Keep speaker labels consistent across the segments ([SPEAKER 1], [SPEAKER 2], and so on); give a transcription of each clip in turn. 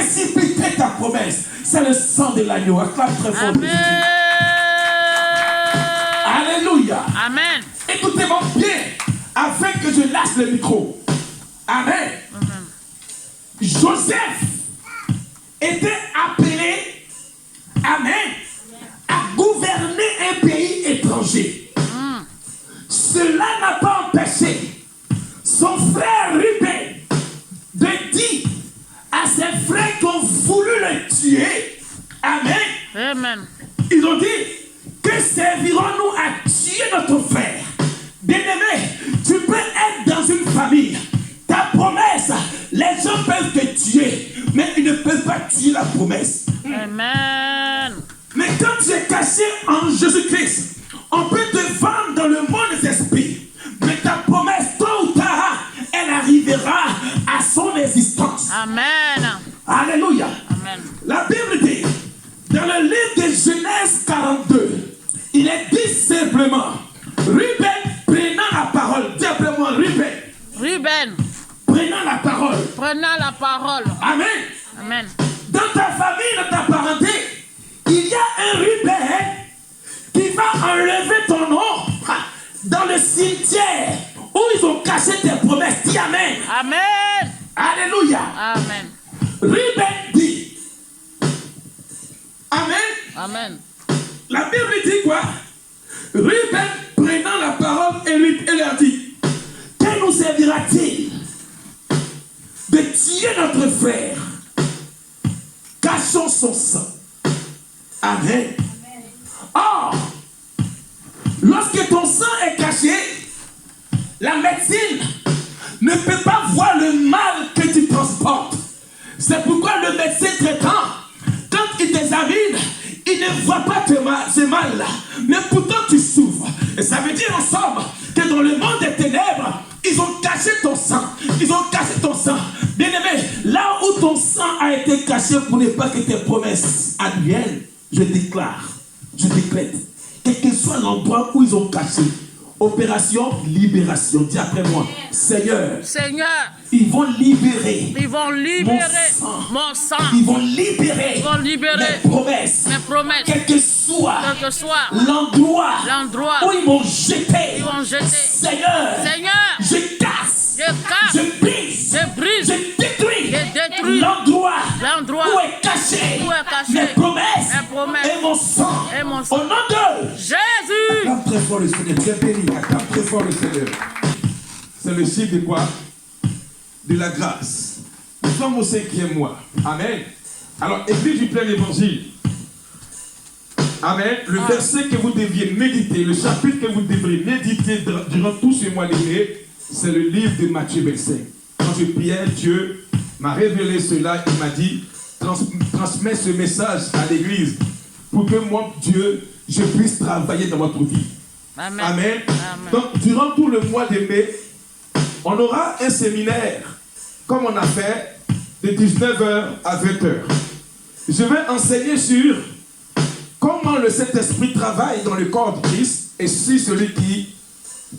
[SPEAKER 1] précipiter ta promesse. C'est le sang de l'agneau. Acclame très fort. Alléluia.
[SPEAKER 2] Amen.
[SPEAKER 1] Écoutez-moi bien, afin que je lâche le micro. Amen.
[SPEAKER 2] Amen.
[SPEAKER 1] Joseph était appelé, amen, à gouverner un pays étranger. Cela n'a pas empêché son frère Ruben de dire à ses frères qui ont voulu le tuer, amen.
[SPEAKER 2] Amen.
[SPEAKER 1] Ils ont dit, que servirons-nous à tuer notre frère? Bien-aimé, tu peux être dans une famille. Ta promesse, les gens peuvent te tuer, mais ils ne peuvent pas tuer la promesse.
[SPEAKER 2] Amen.
[SPEAKER 1] Mais quand tu es caché en Jésus-Christ, on peut te vendre dans le monde des esprits. Mais ta promesse, tôt ou tard, elle arrivera à son existence.
[SPEAKER 2] Amen.
[SPEAKER 1] Alléluia.
[SPEAKER 2] Amen.
[SPEAKER 1] La Bible dit, dans le livre de Genèse 42, il est dit simplement, Ruben prenant la parole, dis simplement Ruben.
[SPEAKER 2] Ruben.
[SPEAKER 1] Prenant la parole.
[SPEAKER 2] Prenant la parole.
[SPEAKER 1] Amen.
[SPEAKER 2] Amen.
[SPEAKER 1] Dans ta famille, dans ta parenté, il y a un Ruben qui va enlever ton nom dans le cimetière où ils ont caché tes promesses. Dis Amen.
[SPEAKER 2] Amen.
[SPEAKER 1] Alléluia.
[SPEAKER 2] Amen.
[SPEAKER 1] Ruben dit. Amen.
[SPEAKER 2] Amen.
[SPEAKER 1] La Bible dit quoi? Ruben prenant la parole et leur dit, que nous servira-t-il de tuer notre frère? Cachons son sang. Amen. Or, lorsque ton sang est caché, la médecine ne peut pas voir le mal que tu transportes. C'est pourquoi le médecin traitant, quand il t'examine, il ne voit pas ce mal-là. Mais pourtant tu souffres. Et ça veut dire en somme que dans le monde des ténèbres, ils ont caché ton sang. Ils ont caché ton sang. Bien-aimé, là où ton sang a été caché pour ne pas que tes promesses adviennent, je déclare, je décrète, quel que soit l'endroit où ils ont caché, opération libération. Dis après moi, Seigneur,
[SPEAKER 2] Seigneur,
[SPEAKER 1] ils vont libérer,
[SPEAKER 2] mon sang.
[SPEAKER 1] Ils vont libérer, mes promesses, quel que soit l'endroit où ils m'ont jeté. Seigneur, je casse, je brise, je détruis l'endroit où est caché mes promesses et mon sang. Au nom de
[SPEAKER 2] Jésus.
[SPEAKER 1] Acclame très fort le Seigneur. Tu es béni. Acclame très fort le Seigneur. C'est le chiffre de quoi? De la grâce. Nous sommes au 5e mois. Amen. Alors, écrit du plein évangile. Amen. Le verset que vous deviez méditer, le chapitre que vous devriez méditer durant tout ce mois de mai, c'est le livre de Matthieu 25. Quand je priais, Dieu m'a révélé cela. Il m'a dit, transmets ce message à l'église pour que moi, Dieu, je puisse travailler dans votre vie.
[SPEAKER 2] Amen.
[SPEAKER 1] Amen.
[SPEAKER 2] Amen.
[SPEAKER 1] Donc, durant tout le mois de mai, on aura un séminaire, comme on a fait, de 19h à 20h. Je vais enseigner sur comment le Saint-Esprit travaille dans le corps de Christ et sur celui qui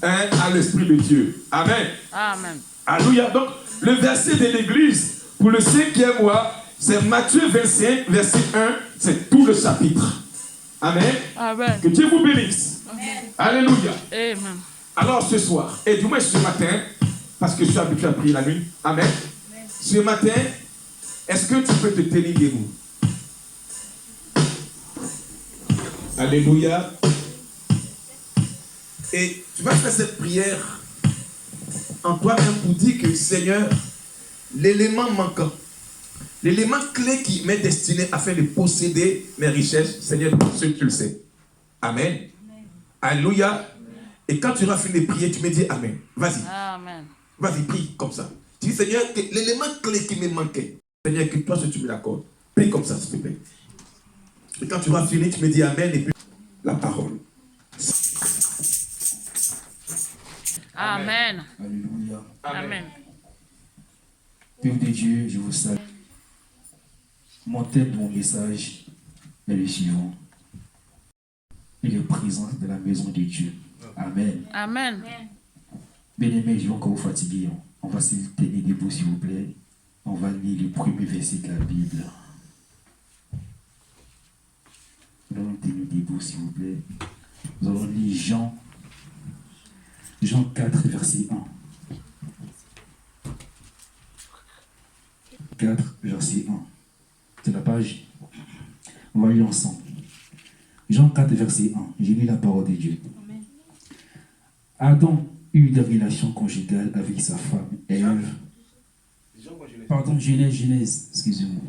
[SPEAKER 1] a l'Esprit de Dieu. Amen.
[SPEAKER 2] Amen.
[SPEAKER 1] Alléluia. Donc, le verset de l'église pour le 5e mois, c'est Matthieu 25, verset 1, c'est tout le chapitre. Amen.
[SPEAKER 2] Amen.
[SPEAKER 1] Que Dieu vous bénisse.
[SPEAKER 2] Amen.
[SPEAKER 1] Alléluia.
[SPEAKER 2] Amen.
[SPEAKER 1] Alors ce soir, et du moins ce matin, parce que je suis habitué à prier la nuit. Amen. Amen. Ce matin, est-ce que tu peux te tenir debout? Alléluia. Et tu vas faire cette prière en toi-même pour dire que Seigneur, l'élément manquant, l'élément clé qui m'est destiné afin de posséder mes richesses, Seigneur, tu le sais. Amen. Amen. Alléluia. Amen. Et quand tu auras fini de prier, tu me dis Amen. Vas-y.
[SPEAKER 2] Amen.
[SPEAKER 1] Vas-y, prie comme ça. Tu dis Seigneur, que l'élément clé qui me manquait, Seigneur, que toi, tu me l'accordes. Prie comme ça, s'il te plaît. Et quand tu auras fini, tu me dis Amen et puis la parole.
[SPEAKER 2] Amen.
[SPEAKER 3] Alléluia.
[SPEAKER 2] Amen.
[SPEAKER 3] Père de Dieu, je vous salue. Mon thème de mon message est le suivant. Il est présent de la maison de Dieu. Amen.
[SPEAKER 2] Amen.
[SPEAKER 3] Bien-aimés, je vais encore vous fatiguer. On va se tenir debout, s'il vous plaît. On va lire le premier verset de la Bible. Nous allons tenir debout, s'il vous plaît. Nous allons lire Jean 4, verset 1. 4, verset 1. C'est la page. On va lire ensemble. Jean 4, verset 1. J'ai lu la parole de Dieu. Amen. Adam eut des relations conjugales avec sa femme Ève. Pardon, Genèse, excusez-moi.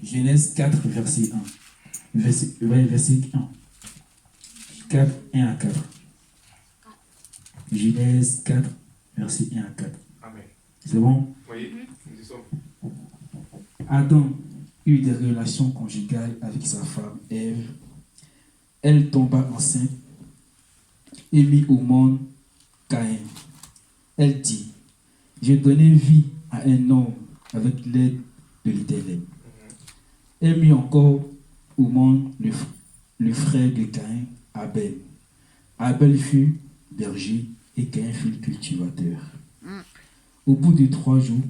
[SPEAKER 3] Genèse 4, verset 1. Verset 1. 4, 1 à 4. Genèse 4, verset 1 à 4. Amen. C'est bon? Oui, nous y sommes. Adam eut des relations conjugales avec sa femme Ève. Elle tomba enceinte et mit au monde Caïn. Elle dit, j'ai donné vie à un homme avec l'aide de l'Éternel. Elle mit encore au monde le frère de Caïn, Abel. Abel fut berger et Caïn fut cultivateur. Au bout de 3 jours,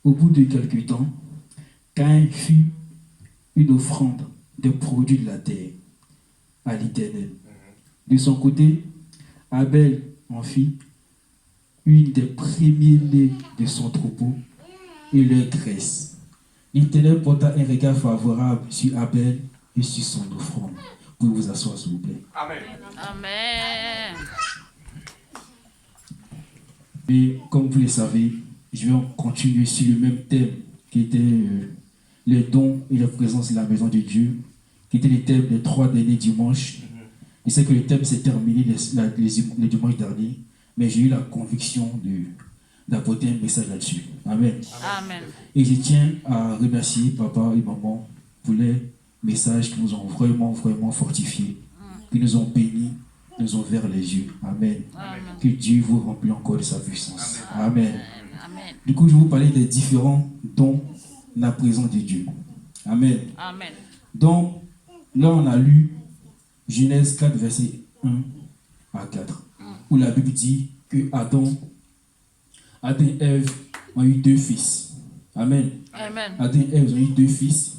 [SPEAKER 3] au bout de quelques temps, Caïn fit une offrande des produits de la terre à l'Éternel. De son côté, Abel en fit une des premiers-nés de son troupeau et leur graisse. L'Éternel porta un regard favorable sur Abel et sur son offrande. Vous pouvez vous asseoir, s'il vous plaît. Amen.
[SPEAKER 2] Amen.
[SPEAKER 3] Et comme vous le savez, je vais continuer sur le même thème qui était les dons et la présence de la maison de Dieu, qui était le thème des 3 derniers dimanches. Je sais que le thème s'est terminé les dimanches derniers, mais j'ai eu la conviction d'apporter un message là-dessus. Amen.
[SPEAKER 2] Amen.
[SPEAKER 3] Et je tiens à remercier papa et maman pour les messages qui nous ont vraiment fortifiés, qui nous ont bénis, nous ont ouvert les yeux. Amen. Amen. Que Dieu vous remplisse encore de sa puissance. Amen. Amen. Du coup, je vais vous parler des différents dons de la présence de Dieu. Amen.
[SPEAKER 2] Amen.
[SPEAKER 3] Donc, là, on a lu Genèse 4, verset 1 à 4, où la Bible dit que Adam et Ève ont eu 2 fils. Amen.
[SPEAKER 2] Amen.
[SPEAKER 3] Adam et Ève ont eu 2 fils.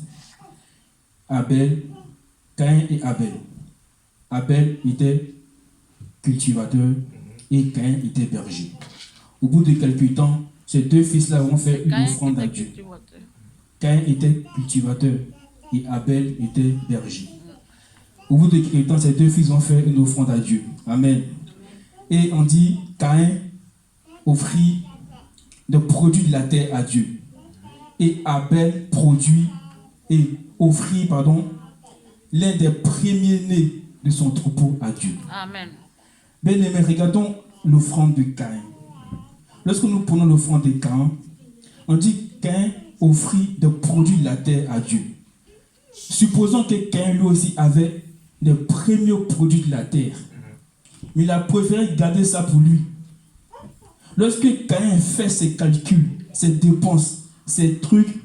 [SPEAKER 3] Caïn et Abel. Abel était cultivateur et Caïn était berger. Au bout de quelques temps, ces 2 fils-là vont faire une offrande à Dieu. Caïn était cultivateur et Abel était berger. Au bout de quelques temps, ces 2 fils vont faire une offrande à Dieu. Amen. Et on dit, Caïn offrit des produits de la terre à Dieu. Et Abel offrit l'un des premiers-nés de son troupeau à Dieu.
[SPEAKER 2] Amen.
[SPEAKER 3] Bien-aimés, regardons l'offrande de Caïn. Lorsque nous prenons l'offrande de Caïn, on dit que Caïn offrit des produits de la terre à Dieu. Supposons que Caïn lui aussi avait les premiers produits de la terre. Mais il a préféré garder ça pour lui. Lorsque Caïn fait ses calculs, ses dépenses, ses trucs,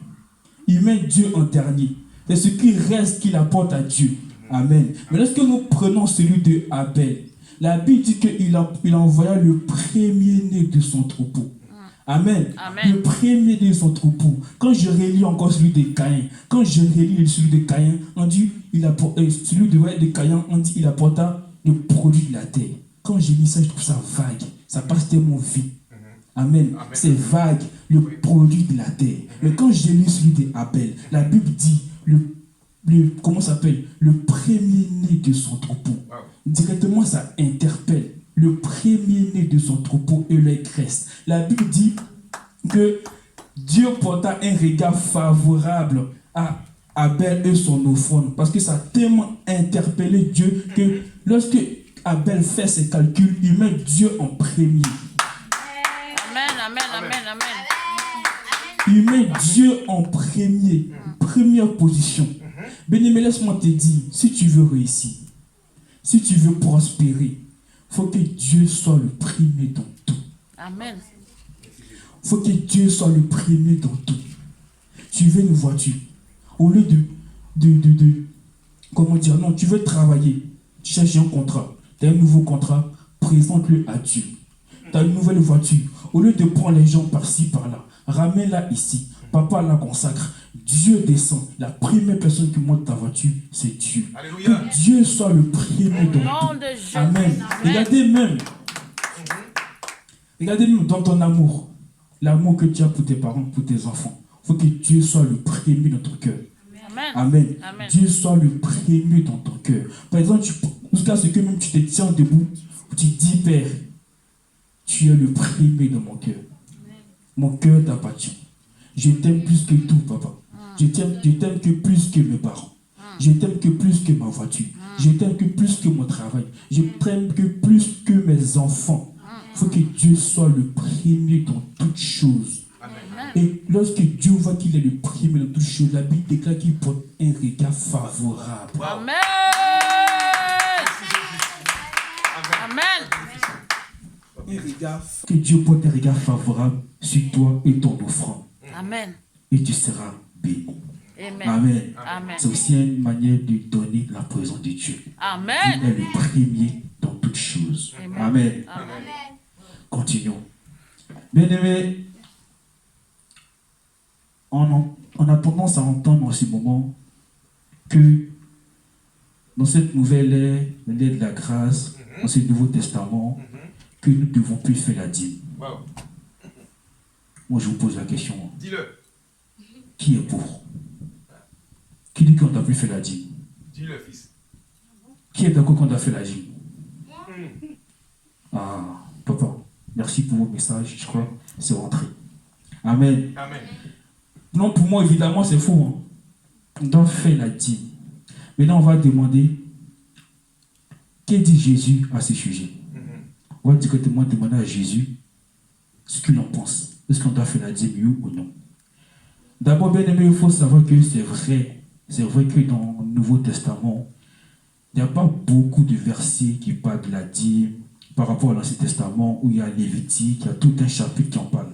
[SPEAKER 3] il met Dieu en dernier. C'est ce qui reste qu'il apporte à Dieu. Amen. Mais lorsque nous prenons celui de Abel, la Bible dit qu'il envoya le premier-né de son troupeau. Amen.
[SPEAKER 2] Amen.
[SPEAKER 3] Le premier de son troupeau. Quand je relis encore celui de Caïn, on dit celui de Caïn, on dit il apporta le produit de la terre. Quand je lis ça, je trouve ça vague. Ça passe tellement vite. Amen. C'est vague, le produit de la terre. Mais quand je lis celui d'Abel, la Bible dit le premier-né de son troupeau. Directement, ça interpelle. Le premier-né de son troupeau et les graisses. La Bible dit que Dieu porta un regard favorable à Abel et son offrande, parce que ça a tellement interpellé Dieu que lorsque Abel fait ses calculs, il met Dieu en premier.
[SPEAKER 2] Amen, amen, amen, amen.
[SPEAKER 3] Il met Dieu en premier, première position. Bien-aimé, laisse-moi te dire, si tu veux réussir, si tu veux prospérer, il faut que Dieu soit le premier dans tout.
[SPEAKER 2] Amen.
[SPEAKER 3] Il faut que Dieu soit le premier dans tout. Tu veux une voiture. Au lieu comment dire, non, tu veux travailler. Tu cherches un contrat. Tu as un nouveau contrat, présente-le à Dieu.
[SPEAKER 1] Tu as une nouvelle voiture. Au lieu de prendre les gens par-ci, par-là, ramène-la ici. Papa la consacre. Dieu descend. La première personne qui monte ta voiture, c'est Dieu.
[SPEAKER 4] Alléluia.
[SPEAKER 1] Que Dieu soit le premier dans
[SPEAKER 2] Nom
[SPEAKER 1] tout.
[SPEAKER 2] de Jésus.
[SPEAKER 1] Amen.
[SPEAKER 2] Amen.
[SPEAKER 1] Regardez même dans ton amour. L'amour que tu as pour tes parents, pour tes enfants. Il faut que Dieu soit le premier dans ton cœur.
[SPEAKER 2] Amen.
[SPEAKER 1] Amen.
[SPEAKER 2] Amen.
[SPEAKER 1] Dieu soit le premier dans ton cœur. Par exemple, jusqu'à ce que même tu te tiens debout, tu dis, Père, tu es le premier dans mon cœur. Mon cœur t'appartient. Je t'aime plus que tout, papa. Je t'aime que plus que mes parents. Je t'aime que plus que ma voiture. Je t'aime que plus que mon travail. Je t'aime que plus que mes enfants. Il faut que Dieu soit le premier dans toutes choses. Et lorsque Dieu voit qu'il est le premier dans toutes choses, la Bible déclare qu'il porte un regard favorable.
[SPEAKER 2] Amen. Amen.
[SPEAKER 1] Que Dieu porte un regard favorable sur toi et ton offrande.
[SPEAKER 2] Amen.
[SPEAKER 1] Et tu seras béni.
[SPEAKER 2] Amen.
[SPEAKER 1] Amen.
[SPEAKER 2] Amen.
[SPEAKER 1] C'est aussi une manière de donner la présence de Dieu. Il
[SPEAKER 2] Amen.
[SPEAKER 1] est le premier dans toutes choses.
[SPEAKER 2] Amen.
[SPEAKER 1] Amen.
[SPEAKER 2] Amen.
[SPEAKER 1] Continuons. Bien-aimés, on a tendance à entendre en ce moment que dans cette nouvelle ère, l'ère de la grâce, dans ce Nouveau Testament, que nous ne devons plus faire la dîme.
[SPEAKER 4] Wow.
[SPEAKER 1] Moi, je vous pose la question.
[SPEAKER 4] Dis-le.
[SPEAKER 1] Qui est pour? Qui dit qu'on ne doit plus faire la dîme?
[SPEAKER 4] Dis-le, fils.
[SPEAKER 1] Qui est d'accord qu'on doit faire la dîme? Ah, papa, merci pour vos messages, je crois, c'est rentré. Amen.
[SPEAKER 4] Amen.
[SPEAKER 1] Non, pour moi, évidemment, c'est faux. Hein. On doit faire la dîme. Maintenant, on va demander, que dit Jésus à ce sujet? On va directement demander à Jésus ce qu'il en pense. Est-ce qu'on doit faire la dîme, oui ou non? D'abord, bien aimé, il faut savoir que c'est vrai. C'est vrai que dans le Nouveau Testament, il n'y a pas beaucoup de versets qui parlent de la dîme par rapport à l'Ancien Testament où il y a Lévitique, il y a tout un chapitre qui en parle.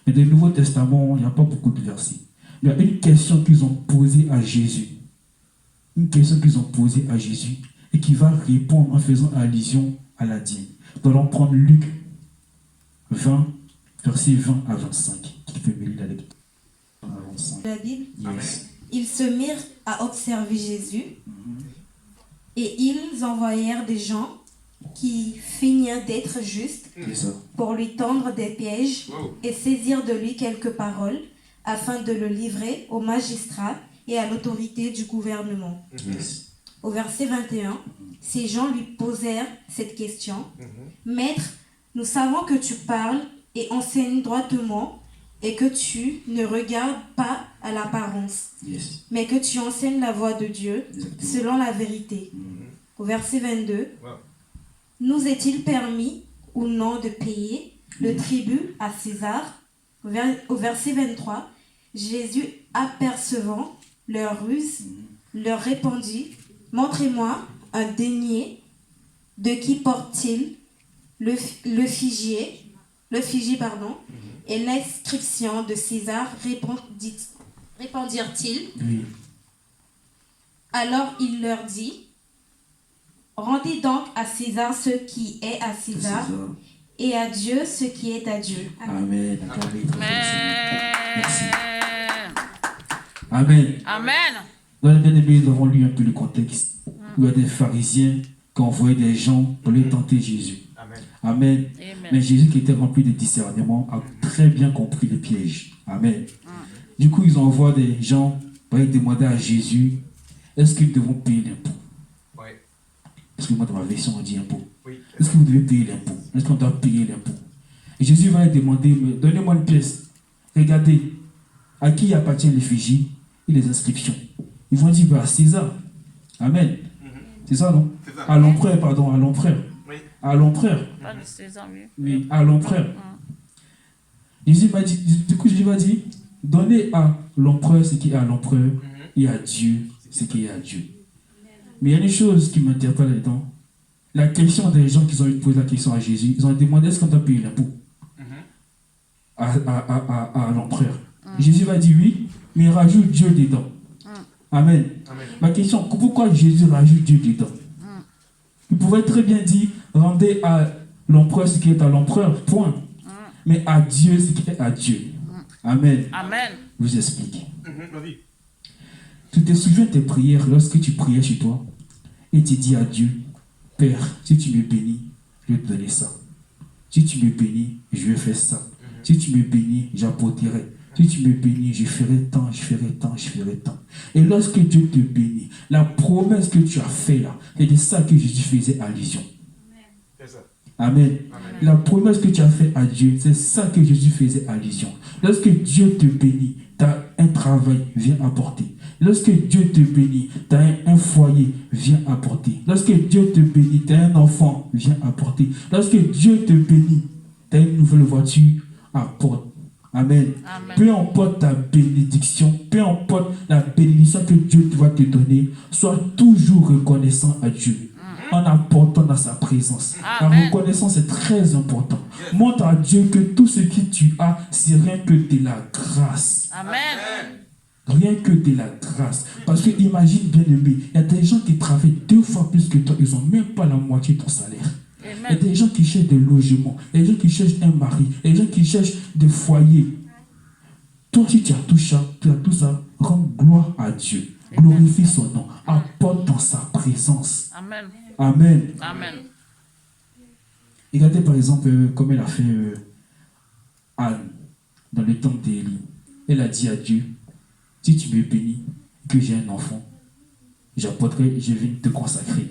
[SPEAKER 1] Mais dans le Nouveau Testament, il n'y a pas beaucoup de versets. Il y a une question qu'ils ont posée à Jésus. Une question qu'ils ont posée à Jésus et qui va répondre en faisant allusion à la dîme. Nous allons prendre Luc 20, versets 20 à 25. Qui peut me lire la lecture?
[SPEAKER 5] La Bible.
[SPEAKER 1] Yes.
[SPEAKER 5] Ils se mirent à observer Jésus et ils envoyèrent des gens qui finirent d'être justes
[SPEAKER 1] C'est ça.
[SPEAKER 5] pour lui tendre des pièges
[SPEAKER 4] Wow.
[SPEAKER 5] et saisir de lui quelques paroles afin de le livrer aux magistrats et à l'autorité du gouvernement.
[SPEAKER 1] Yes.
[SPEAKER 5] Au verset 21, ces gens lui posèrent cette question. Maître, nous savons que tu parles et enseignes droitement et que tu ne regardes pas à l'apparence,
[SPEAKER 1] Yes.
[SPEAKER 5] mais que tu enseignes la voie de Dieu
[SPEAKER 1] Exactement.
[SPEAKER 5] selon la vérité. Au verset 22,
[SPEAKER 4] Wow.
[SPEAKER 5] nous est-il permis ou non de payer le tribut à César? Au verset 23, Jésus, apercevant leur ruse, leur répondit, montrez-moi un denier, de qui porte-t-il le fichier, et l'inscription de César, répondirent-ils.
[SPEAKER 1] Oui.
[SPEAKER 5] Alors il leur dit, rendez donc à César ce qui est à
[SPEAKER 1] C'est
[SPEAKER 5] César,
[SPEAKER 1] ça.
[SPEAKER 5] et à Dieu ce qui est à Dieu.
[SPEAKER 1] Amen. Acclamez très fort le Seigneur. Merci.
[SPEAKER 2] Amen.
[SPEAKER 1] Amen.
[SPEAKER 2] Amen.
[SPEAKER 1] Dans les bien-aimés, nous avons lu un peu le contexte. Où il y a des pharisiens qui envoyaient des gens pour les tenter Jésus.
[SPEAKER 4] Amen.
[SPEAKER 1] Amen.
[SPEAKER 2] Amen.
[SPEAKER 1] Mais Jésus, qui était rempli de discernement, a très bien compris les pièges. Amen. Du coup, ils envoient des gens pour aller demander à Jésus, est-ce qu'ils devront payer l'impôt?
[SPEAKER 4] Ouais.
[SPEAKER 1] Parce que moi, dans ma version, on dit impôt.
[SPEAKER 4] Oui.
[SPEAKER 1] Est-ce que vous devez payer l'impôt? Est-ce qu'on doit payer l'impôt? Et Jésus va leur demander, mais donnez-moi une pièce. Regardez, à qui appartient l'effigie et les inscriptions? Ils vont dire, à César. Amen. C'est ça, non?
[SPEAKER 4] C'est ça.
[SPEAKER 1] À l'empereur, pardon, à l'empereur.
[SPEAKER 4] Oui.
[SPEAKER 1] À l'empereur.
[SPEAKER 2] Pas de 16 ans, oui.
[SPEAKER 1] Oui, à l'empereur. Jésus va dire, du coup, Jésus va dire, donnez à l'empereur ce qui est à l'empereur et à Dieu ce qui est à Dieu. Mais il y a une chose qui m'interpelle là-dedans. La question des gens qui ont posé la question à Jésus, ils ont demandé est-ce qu'on doit payer l'impôt à l'empereur. Jésus va dire oui, mais il rajoute Dieu dedans. Amen.
[SPEAKER 4] Amen.
[SPEAKER 1] Ma question, pourquoi Jésus rajoute Dieu dedans? Il pouvait très bien dire rendez à
[SPEAKER 3] L'empereur, ce qui est à l'empereur, point. Mais à Dieu, ce qui est à Dieu. Amen.
[SPEAKER 2] Amen.
[SPEAKER 3] Je vous explique.
[SPEAKER 4] Vas-y.
[SPEAKER 3] Tu te souviens de tes prières lorsque tu priais chez toi et tu dis à Dieu, Père, si tu me bénis, je vais te donner ça. Si tu me bénis, je vais faire ça. Si tu me bénis, j'apporterai. Si tu me bénis, je ferai tant, je ferai tant, je ferai tant. Et lorsque Dieu te bénit, la promesse que tu as faite là, c'est de ça que Jésus faisait allusion.
[SPEAKER 4] C'est ça.
[SPEAKER 3] Amen. La promesse que tu as faite à Dieu, c'est ça que Jésus faisait allusion. Lorsque Dieu te bénit, tu as un travail, viens apporter. Lorsque Dieu te bénit, tu as un foyer, viens apporter. Lorsque Dieu te bénit, tu as un enfant, viens apporter. Lorsque Dieu te bénit, tu as une nouvelle voiture, apporte. Amen.
[SPEAKER 2] Amen.
[SPEAKER 3] Peu importe ta bénédiction, peu importe la bénédiction que Dieu va te donner, sois toujours reconnaissant à Dieu en apportant dans sa présence.
[SPEAKER 2] Amen.
[SPEAKER 3] La reconnaissance est très importante. Montre à Dieu que tout ce que tu as, c'est rien que de la grâce.
[SPEAKER 2] Amen.
[SPEAKER 3] Rien que de la grâce. Parce que imagine bien aimé, il y a des gens qui travaillent 2 fois plus que toi, ils n'ont même pas la moitié de ton salaire. Il y a
[SPEAKER 2] Amen.
[SPEAKER 3] des gens qui cherchent des logements, il y a des gens qui cherchent un mari, il y a des gens qui cherchent des foyers. Toi, si tu as tout ça, rends gloire à Dieu. Glorifie son nom. Apporte dans sa présence.
[SPEAKER 2] Amen.
[SPEAKER 3] Amen.
[SPEAKER 2] Amen.
[SPEAKER 3] Regardez par exemple comme elle a fait Anne dans le temple d'Élie. Elle a dit à Dieu, si tu me bénis, que j'ai un enfant, j'apporterai, je viens te consacrer.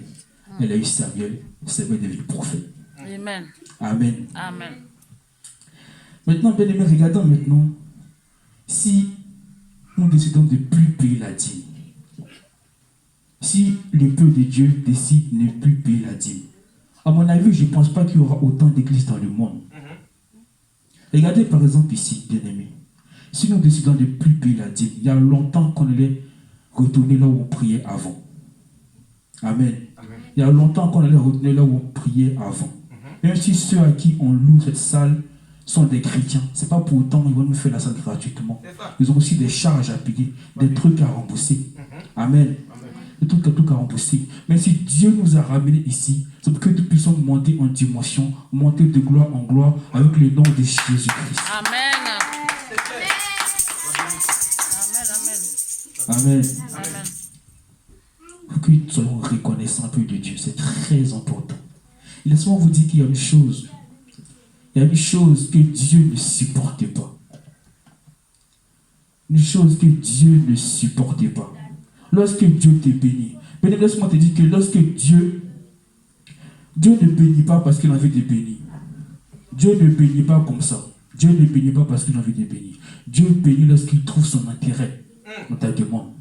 [SPEAKER 3] Elle a eu Samuel est devenu prophète.
[SPEAKER 2] Amen.
[SPEAKER 3] Amen.
[SPEAKER 2] Amen.
[SPEAKER 3] Maintenant, bien aimé, regardons maintenant si nous décidons de ne plus payer la dîme. Si le peuple de Dieu décide de ne plus payer la dîme. À mon avis, je ne pense pas qu'il y aura autant d'églises dans le monde. Regardez par exemple ici, bien aimé. Si nous décidons de ne plus payer la dîme, il y a longtemps qu'on allait retourner là où on priait avant. Amen. Il y a longtemps qu'on allait retourner là où on priait avant. Même si ceux à qui on loue cette salle sont des chrétiens, ce n'est pas pour autant qu'ils vont nous faire la salle gratuitement. Ils ont aussi des charges à payer, des trucs à rembourser. Amen. Des trucs à rembourser. Mais si Dieu nous a ramenés ici, c'est pour que nous puissions monter en dimension, monter de gloire en gloire avec le nom de Jésus-Christ.
[SPEAKER 2] Amen. Amen.
[SPEAKER 3] Amen.
[SPEAKER 2] Amen.
[SPEAKER 3] Pour que nous soyons reconnaissants un peu de Dieu, c'est très important. Laissez-moi vous dire qu'il y a une chose. Il y a une chose que Dieu ne supportait pas. Une chose que Dieu ne supportait pas. Lorsque Dieu te bénit. Mais laisse-moi te dire que lorsque Dieu ne bénit pas parce qu'il a envie de bénir. Dieu ne bénit pas comme ça. Dieu ne bénit pas parce qu'il a envie de bénir. Dieu bénit lorsqu'il trouve son intérêt dans ta demande.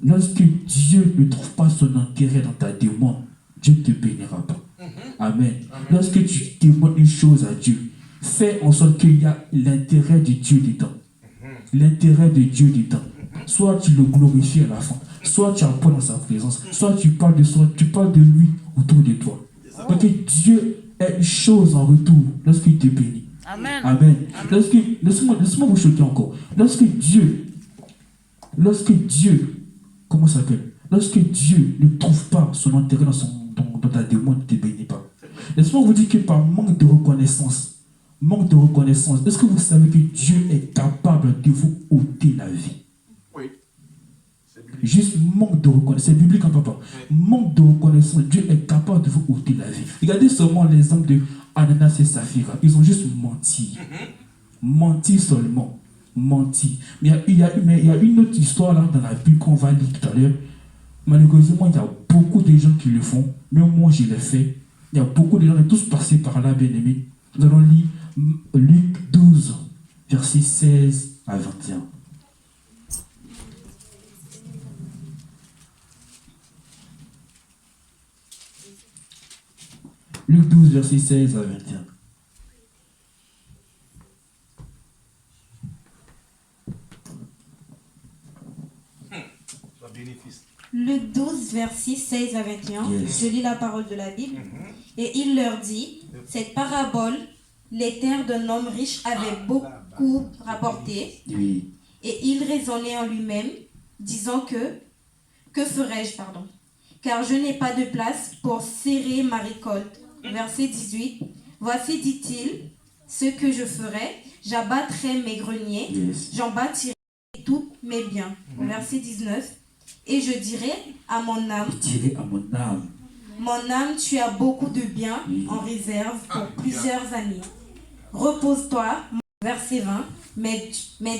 [SPEAKER 3] Lorsque Dieu ne trouve pas son intérêt dans ta demande, Dieu ne te bénira pas. Amen. Lorsque tu demandes une chose à Dieu, fais en sorte qu'il y a l'intérêt de Dieu dedans. L'intérêt de Dieu dedans. Soit tu le glorifies à la fin, soit tu apportes dans sa présence, soit tu parles de lui autour de toi. Parce que Dieu a une chose en retour lorsqu'il te bénit.
[SPEAKER 2] Amen.
[SPEAKER 3] Amen. Laisse-moi vous choquer encore. Lorsque Dieu, comment ça s'appelle? Lorsque Dieu ne trouve pas son intérêt dans ta demande, ne te bénit pas. Laisse-moi vous dire que par manque de reconnaissance, est-ce que vous savez que Dieu est capable de vous ôter la vie?
[SPEAKER 4] Oui.
[SPEAKER 3] Juste manque de reconnaissance. C'est biblique, hein, papa? Manque de reconnaissance. Dieu est capable de vous ôter la vie. Regardez seulement l'exemple de Ananas et Saphira. Ils ont juste menti. Menti seulement. Menti. Mais il y a une autre histoire là dans la Bible qu'on va lire tout à l'heure. Malheureusement, il y a beaucoup de gens qui le font. Même moi, je l'ai fait. Il y a beaucoup de gens, on est tous passés par là, bien aimés. Nous allons lire Luc 12, versets 16 à 21. Luc 12, versets 16 à 21.
[SPEAKER 5] Luc 12, versets 16 à 21.
[SPEAKER 3] Yes.
[SPEAKER 5] Je lis la parole de la Bible. Et il leur dit, cette parabole, les terres d'un homme riche avait beaucoup rapporté.
[SPEAKER 3] Oui.
[SPEAKER 5] Et il raisonnait en lui-même, disant que ferai-je, Car je n'ai pas de place pour serrer ma récolte. verset 18. Voici, dit-il, ce que je ferai. J'abattrai mes greniers,
[SPEAKER 3] Yes.
[SPEAKER 5] j'en bâtirai tous mes biens. Verset 19. Et je dirai à mon âme,
[SPEAKER 3] Je dirai à mon âme,
[SPEAKER 5] mon âme, tu as beaucoup de biens en réserve pour plusieurs années. Repose-toi. Verset 20. Mais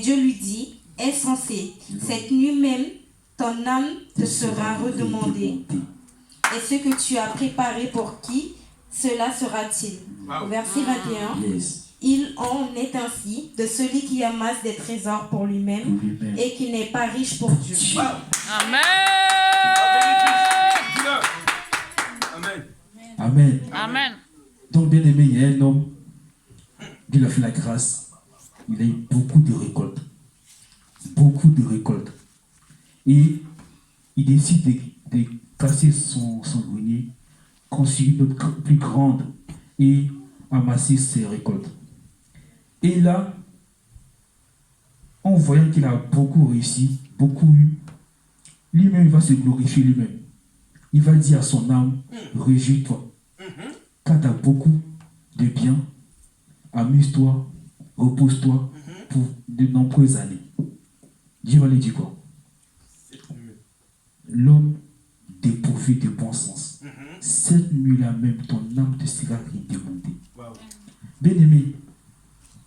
[SPEAKER 5] Dieu lui dit, aie sensé, cette nuit même, ton âme te sera redemandée. Et ce que tu as préparé pour qui, cela sera-t-il? Verset 21.
[SPEAKER 3] yes,
[SPEAKER 5] Il en est ainsi de celui qui amasse des trésors pour lui-même
[SPEAKER 3] lui-même.
[SPEAKER 5] et qui n'est pas riche pour Dieu.
[SPEAKER 2] Amen.
[SPEAKER 4] Amen.
[SPEAKER 3] Amen.
[SPEAKER 2] Amen.
[SPEAKER 3] Donc, bien aimé, il y a un homme, Dieu lui a fait la grâce. Il a eu beaucoup de récoltes. Beaucoup de récoltes. Et il décide de casser son grenier, construire une autre plus grande et amasser ses récoltes. Et là, en voyant qu'il a beaucoup réussi, beaucoup eu, lui-même il va se glorifier lui-même. Il va dire à son âme, réjouis-toi. Quand tu as beaucoup de biens, amuse-toi, repose-toi pour de nombreuses années. Dieu va lui dire quoi? L'homme dépourvu de bon sens. Cette nuit-là même, ton âme te sera redemandée. Bien-aimé,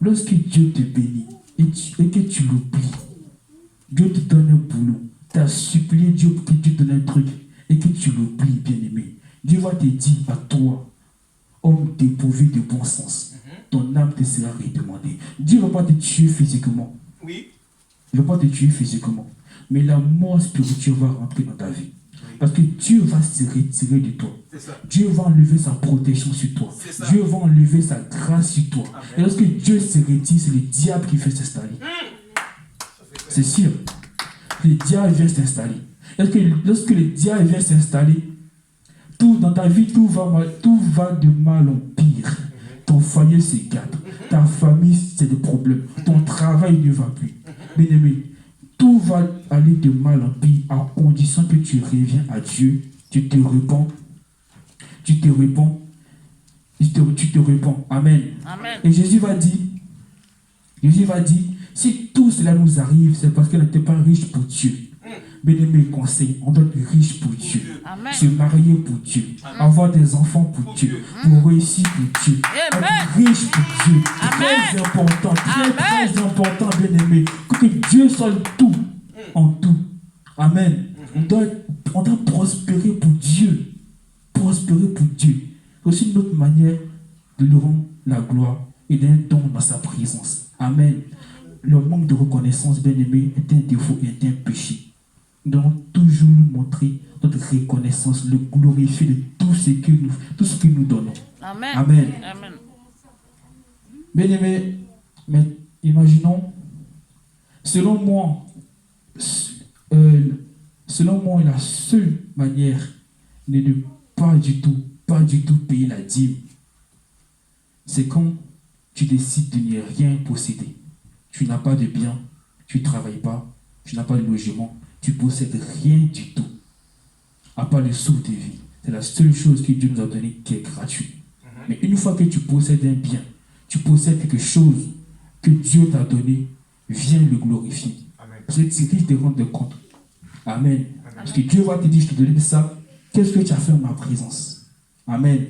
[SPEAKER 3] lorsque Dieu te bénit et que tu l'oublies, Dieu te donne un boulot, tu as supplié Dieu pour que Dieu te donne un truc et que tu l'oublies, bien-aimé, Dieu va te dire à toi, homme dépourvu de bon sens, ton âme te sera redemandée. Dieu ne va pas te tuer physiquement.
[SPEAKER 4] Oui.
[SPEAKER 3] Il ne va pas te tuer physiquement. Mais la mort spirituelle va rentrer dans ta vie. Parce que Dieu va se retirer de toi.
[SPEAKER 4] C'est ça.
[SPEAKER 3] Dieu va enlever sa protection sur toi.
[SPEAKER 4] C'est ça.
[SPEAKER 3] Dieu va enlever sa grâce sur toi.
[SPEAKER 4] Amen.
[SPEAKER 3] Et lorsque Dieu se retire, c'est le diable qui fait s'installer. C'est sûr. Le diable vient s'installer. Lorsque le diable vient s'installer, tout dans ta vie, tout va de mal en pire. Ton foyer s'écarte. Ta famille, c'est des problèmes. Ton travail ne va plus. Bien-aimé, tout va aller de mal en pire à condition que tu reviens à Dieu, tu te répands. Amen.
[SPEAKER 2] Amen.
[SPEAKER 3] Et Jésus va dire, si tout cela nous arrive, c'est parce qu'on n'était pas riche pour Dieu. Bien-aimé, conseil, on doit être riche pour Dieu.
[SPEAKER 2] Amen.
[SPEAKER 3] Se marier pour Dieu. Avoir des enfants pour Dieu. Pour réussir pour Dieu.
[SPEAKER 2] Amen.
[SPEAKER 3] Être riche pour Dieu.
[SPEAKER 2] Amen.
[SPEAKER 3] Très important,
[SPEAKER 2] Amen.
[SPEAKER 3] très important, bien-aimé. Que Dieu soit tout, en tout. Amen. On doit prospérer pour Dieu. Prospérer pour Dieu. C'est aussi une autre manière de lui rendre la gloire et d'un don dans sa présence. Amen. Le manque de reconnaissance, bien-aimé, est un défaut et est un péché. Nous devons toujours lui montrer notre reconnaissance, le glorifier de tout ce que nous donnons.
[SPEAKER 2] Amen.
[SPEAKER 3] Amen.
[SPEAKER 2] Amen.
[SPEAKER 3] Bien-aimé, mais imaginons, selon moi, la seule manière de ne pas du tout payer la dîme, c'est quand tu décides de ne rien posséder. Tu n'as pas de bien, tu ne travailles pas, tu n'as pas de logement, tu ne possèdes rien du tout, à part le souffle de vie. C'est la seule chose que Dieu nous a donnée qui est gratuite. Mais une fois que tu possèdes un bien, tu possèdes quelque chose que Dieu t'a donné, viens le glorifier.
[SPEAKER 4] Amen.
[SPEAKER 3] Parce que tu risques de rendre compte. Amen. Parce que Dieu va te dire, je te donne ça, qu'est-ce que tu as fait en ma présence? Amen.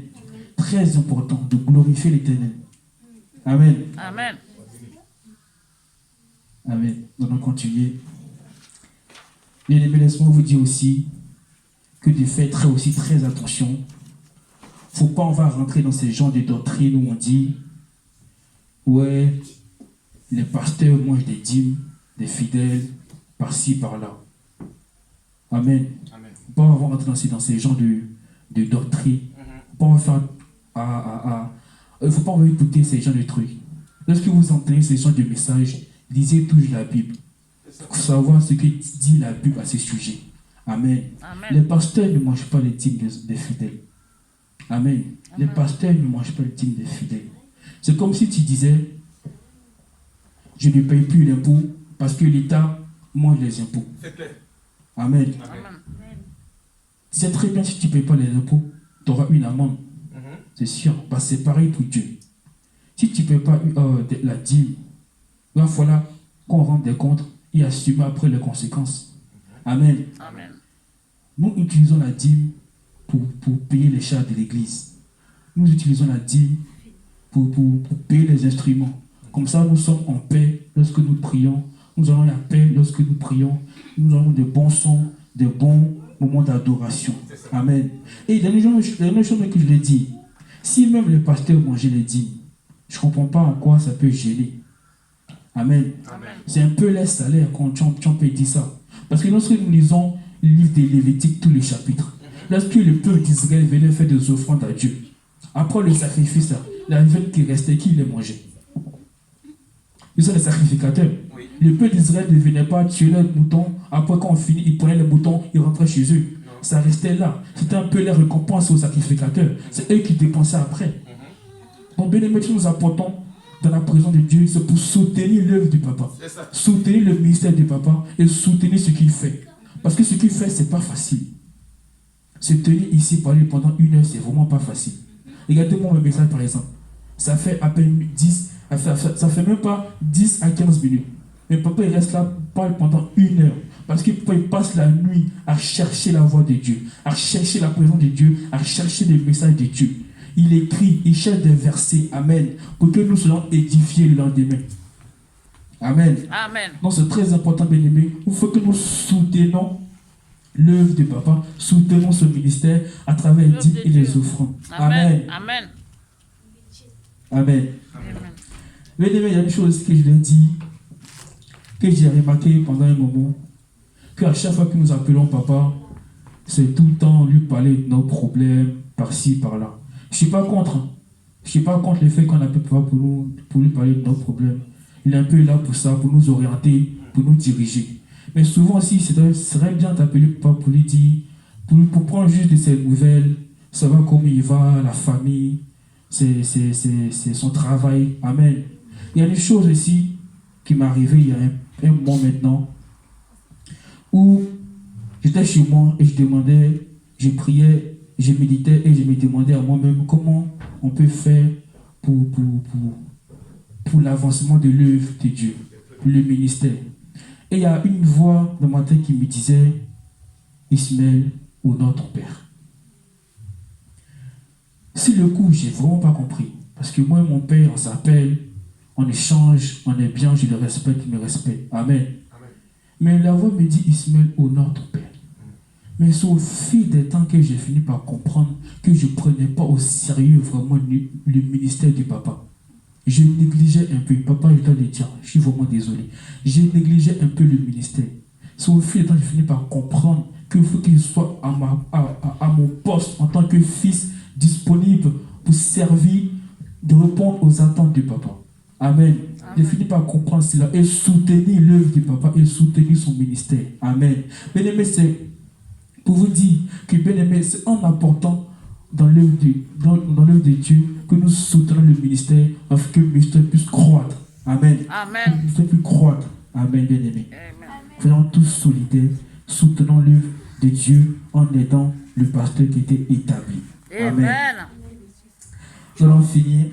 [SPEAKER 3] Très important de glorifier l'Éternel. Amen.
[SPEAKER 2] Amen.
[SPEAKER 3] Amen. Nous allons continuer. Bien aimé, laisse-moi vous dire aussi que de faire aussi très attention. Il ne faut pas on va rentrer dans ces genres de doctrines où on dit ouais, les pasteurs mangent des dîmes, des fidèles, par-ci, par-là. Amen.
[SPEAKER 4] Amen.
[SPEAKER 3] Il ne faut pas rentrer dans ces genres de doctrines. Il ne faut pas écouter ces genres de trucs. Lorsque vous entendez ces genres de messages, lisez toujours la Bible. Pour savoir ce que dit la Bible à ce sujet. Amen.
[SPEAKER 2] Amen.
[SPEAKER 3] Les pasteurs ne mangent pas les dîmes des fidèles. Amen. Les pasteurs ne mangent pas les dîmes des fidèles. C'est comme si tu disais, je ne paye plus l'impôt parce que l'État mange les impôts.
[SPEAKER 4] C'est clair.
[SPEAKER 3] Amen.
[SPEAKER 4] Amen.
[SPEAKER 3] Tu sais très bien si tu ne payes pas les impôts, tu auras une amende. C'est sûr. Bah, c'est pareil pour Dieu. Si tu ne payes pas la dîme, il va falloir qu'on rende des comptes et assumer après les conséquences. Amen.
[SPEAKER 2] Amen.
[SPEAKER 3] Nous utilisons la dîme pour payer les charges de l'église. Nous utilisons la dîme pour payer les instruments. Comme ça, nous sommes en paix lorsque nous prions. Nous avons la paix lorsque nous prions. Nous avons des bons sons, des bons moments d'adoration. Amen. Et la dernière chose que je l'ai dit, si même les pasteurs mangeaient les dîmes, je ne comprends pas en quoi ça peut gêner. Amen.
[SPEAKER 2] Amen.
[SPEAKER 3] C'est un peu les salaires quand on peut dire ça. Parce que lorsque nous lisons le livre des Lévitique, tous les chapitres, lorsque le peuple d'Israël venait faire des offrandes à Dieu, après le sacrifice, la viande qui restait, qui les mangeait? Ils sont les sacrificateurs. Oui. Le peuple d'Israël ne venait pas tuer les moutons. Après, quand on finit, ils prenaient les moutons, ils rentraient chez eux. Non. Ça restait là. C'était un peu la récompense aux sacrificateurs. C'est eux qui dépensaient après. Donc, bien aimé, nous apportons dans la présence de Dieu, c'est pour soutenir l'œuvre du papa. Soutenir le ministère du papa et soutenir ce qu'il fait. Parce que ce qu'il fait, c'est pas facile. Se tenir ici, parler pendant 1 heure, c'est vraiment pas facile. Regardez-moi mes messages, par exemple. Ça fait à peine 10, ça fait même pas 10 à 15 minutes. Mais papa, il reste là, parle pendant 1 heure. Parce qu'il passe la nuit à chercher la voix de Dieu, à chercher la présence de Dieu, à chercher les messages de Dieu. Il écrit, il cherche des versets, amen, pour que nous soyons édifiés le lendemain. Amen.
[SPEAKER 2] Amen.
[SPEAKER 3] Donc c'est très important, bien aimé. Il faut que nous soutenons l'œuvre de papa, soutenons ce ministère à travers les dîmes et les offrandes. Amen.
[SPEAKER 2] Amen.
[SPEAKER 3] Amen.
[SPEAKER 2] Amen.
[SPEAKER 3] Bien aimé, il y a une chose que je l'ai dit, que j'ai remarqué pendant un moment, qu'à chaque fois que nous appelons papa, c'est tout le temps lui parler de nos problèmes, par-ci, par-là. Je ne suis pas contre. Je ne suis pas contre le fait qu'on appelle papa pour lui parler de nos problèmes. Il est un peu là pour ça, pour nous orienter, pour nous diriger. Mais souvent aussi, ce serait bien d'appeler papa pour lui dire, pour prendre juste de ses nouvelles, savoir comment il va, la famille, c'est son travail. Amen. Il y a des choses aussi qui m'est arrivé il y a un mois maintenant, où j'étais chez moi et je demandais, je priais, je méditais et je me demandais à moi-même comment on peut faire pour l'avancement de l'œuvre de Dieu, pour le ministère. Et il y a une voix dans ma tête qui me disait, Ismaël, honore ton Père. Si le coup, j'ai vraiment pas compris. Parce que moi et mon Père, on s'appelle, on échange, on est bien, je le respecte, il me respecte. Amen. Amen. Mais la voix me dit, Ismaël, honore ton Père. Mais c'est au fil des temps que j'ai fini par comprendre que je ne prenais pas au sérieux vraiment le ministère du papa. Je négligeais un peu. Papa, je dois le dire, je suis vraiment désolé. Je négligeais un peu le ministère. C'est au fil des temps que j'ai fini par comprendre qu'il faut qu'il soit à mon poste en tant que fils disponible pour servir, de répondre aux attentes du papa. Amen. J'ai fini par comprendre cela et soutenir l'œuvre du papa et soutenir son ministère. Amen. Bien aimé, c'est pour vous dire que bien aimé, c'est en apportant dans l'œuvre de Dieu que nous soutenons le ministère afin que le ministère puisse croître. Amen. Amen. Que le ministère puisse croître. Amen, bien aimé. Faisons tous solidaires, soutenons l'œuvre de Dieu en aidant le pasteur qui était établi. Amen. Nous allons finir.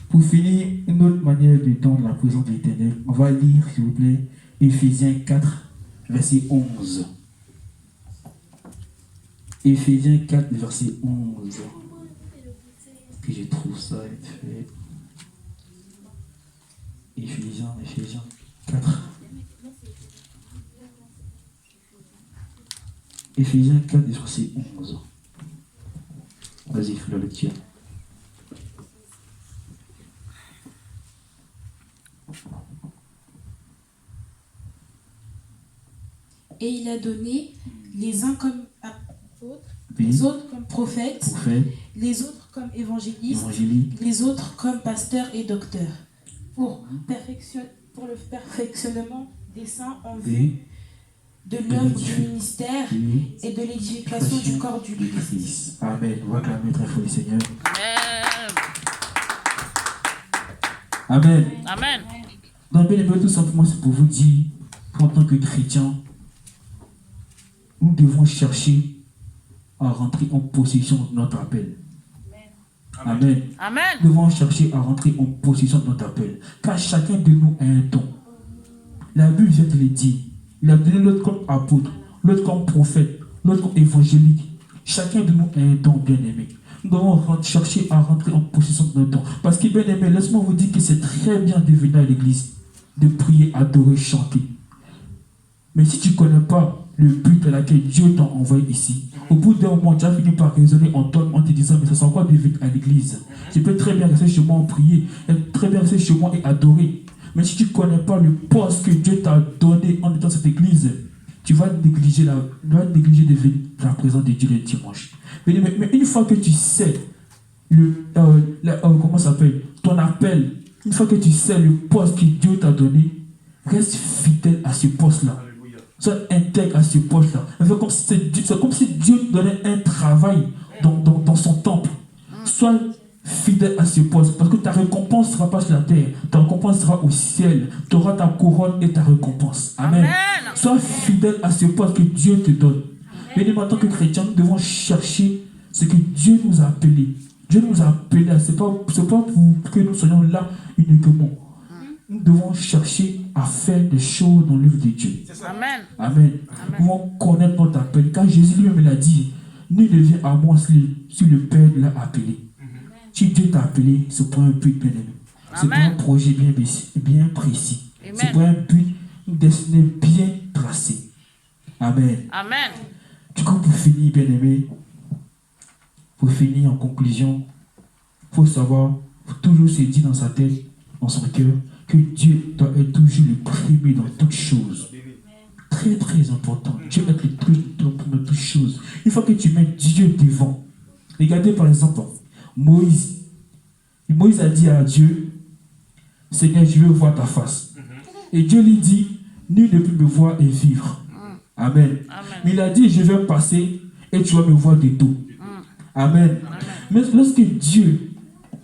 [SPEAKER 3] Pour finir, une autre manière de tendre la présence de l'Éternel, on va lire, s'il vous plaît, Éphésiens 4, verset 11. Éphésiens 4, verset 11. Que je trouve ça fait. Éphésiens 4. Éphésiens 4, verset 11. Vas-y, fais la lecture.
[SPEAKER 5] Et il a donné les uns comme apôtres, les autres comme prophètes, les autres comme évangélistes, les autres comme pasteurs et docteurs, pour le perfectionnement des saints en vue de l'œuvre du ministère et de l'édification du corps du Christ.
[SPEAKER 3] Amen. On va clamer très fort le Seigneur. Amen.
[SPEAKER 2] Amen.
[SPEAKER 3] Donc, bien aimé, tout simplement, c'est pour vous dire qu'en tant que chrétiens, nous devons chercher à rentrer en possession de notre appel. Amen.
[SPEAKER 2] Amen.
[SPEAKER 3] Nous devons chercher à rentrer en possession de notre appel. Car chacun de nous a un don. La Bible vient de le dire. Il a donné l'autre comme apôtre, l'autre comme prophète, l'autre comme évangélique. Chacun de nous a un don, bien aimé. Nous devons chercher à rentrer en possession de notre don. Parce que, bien aimé, laisse-moi vous dire que c'est très bien de venir à l'église, de prier, adorer, chanter. Mais si tu ne connais pas le but à laquelle Dieu t'a envoyé ici, au bout d'un moment, tu as fini par raisonner en toi en te disant, mais ça sent quoi de venir à l'église? Je peux très bien rester chez moi en prier, très bien rester chez moi et adorer. Mais si tu ne connais pas le poste que Dieu t'a donné en étant dans cette église, tu vas négliger de venir à la présence de Dieu le dimanche. Mais une fois que tu sais comment ça s'appelle, ton appel, une fois que tu sais le poste que Dieu t'a donné, reste fidèle à ce poste-là. Sois intègre à ce poste-là. C'est comme si Dieu te donnait un travail dans son temple. Sois fidèle à ce poste, parce que ta récompense ne sera pas sur la terre, ta récompense sera au ciel. Tu auras ta couronne et ta récompense. Amen. Sois fidèle à ce poste que Dieu te donne. Mais en tant que chrétiens, nous devons chercher ce que Dieu nous a appelés. Dieu nous a appelés, ce n'est pas pour que nous soyons là uniquement. Nous devons chercher à faire des choses dans l'œuvre de Dieu.
[SPEAKER 2] Amen.
[SPEAKER 3] Amen. Nous devons connaître notre appel. Car Jésus lui-même l'a dit, nul ne vient à moi si le Père l'a appelé. Si Dieu t'a appelé, c'est pour un but bien aimé. C'est pour un projet bien précis. C'est pour un but, une destinée bien tracée. Amen.
[SPEAKER 2] Amen.
[SPEAKER 3] Du coup, pour finir, bien aimé, pour finir en conclusion, il faut savoir, il faut toujours se dire dans sa tête, dans son cœur, que Dieu doit être toujours le premier dans toutes choses. Très très important. Dieu est le premier dans toutes choses. Une fois que tu mets Dieu devant, regardez par exemple, Moïse a dit à Dieu, Seigneur, je veux voir ta face. Et Dieu lui dit, nul ne peut me voir et vivre. Amen. Mais il a dit, je vais passer et tu vas me voir de dos. Amen. Mais lorsque Dieu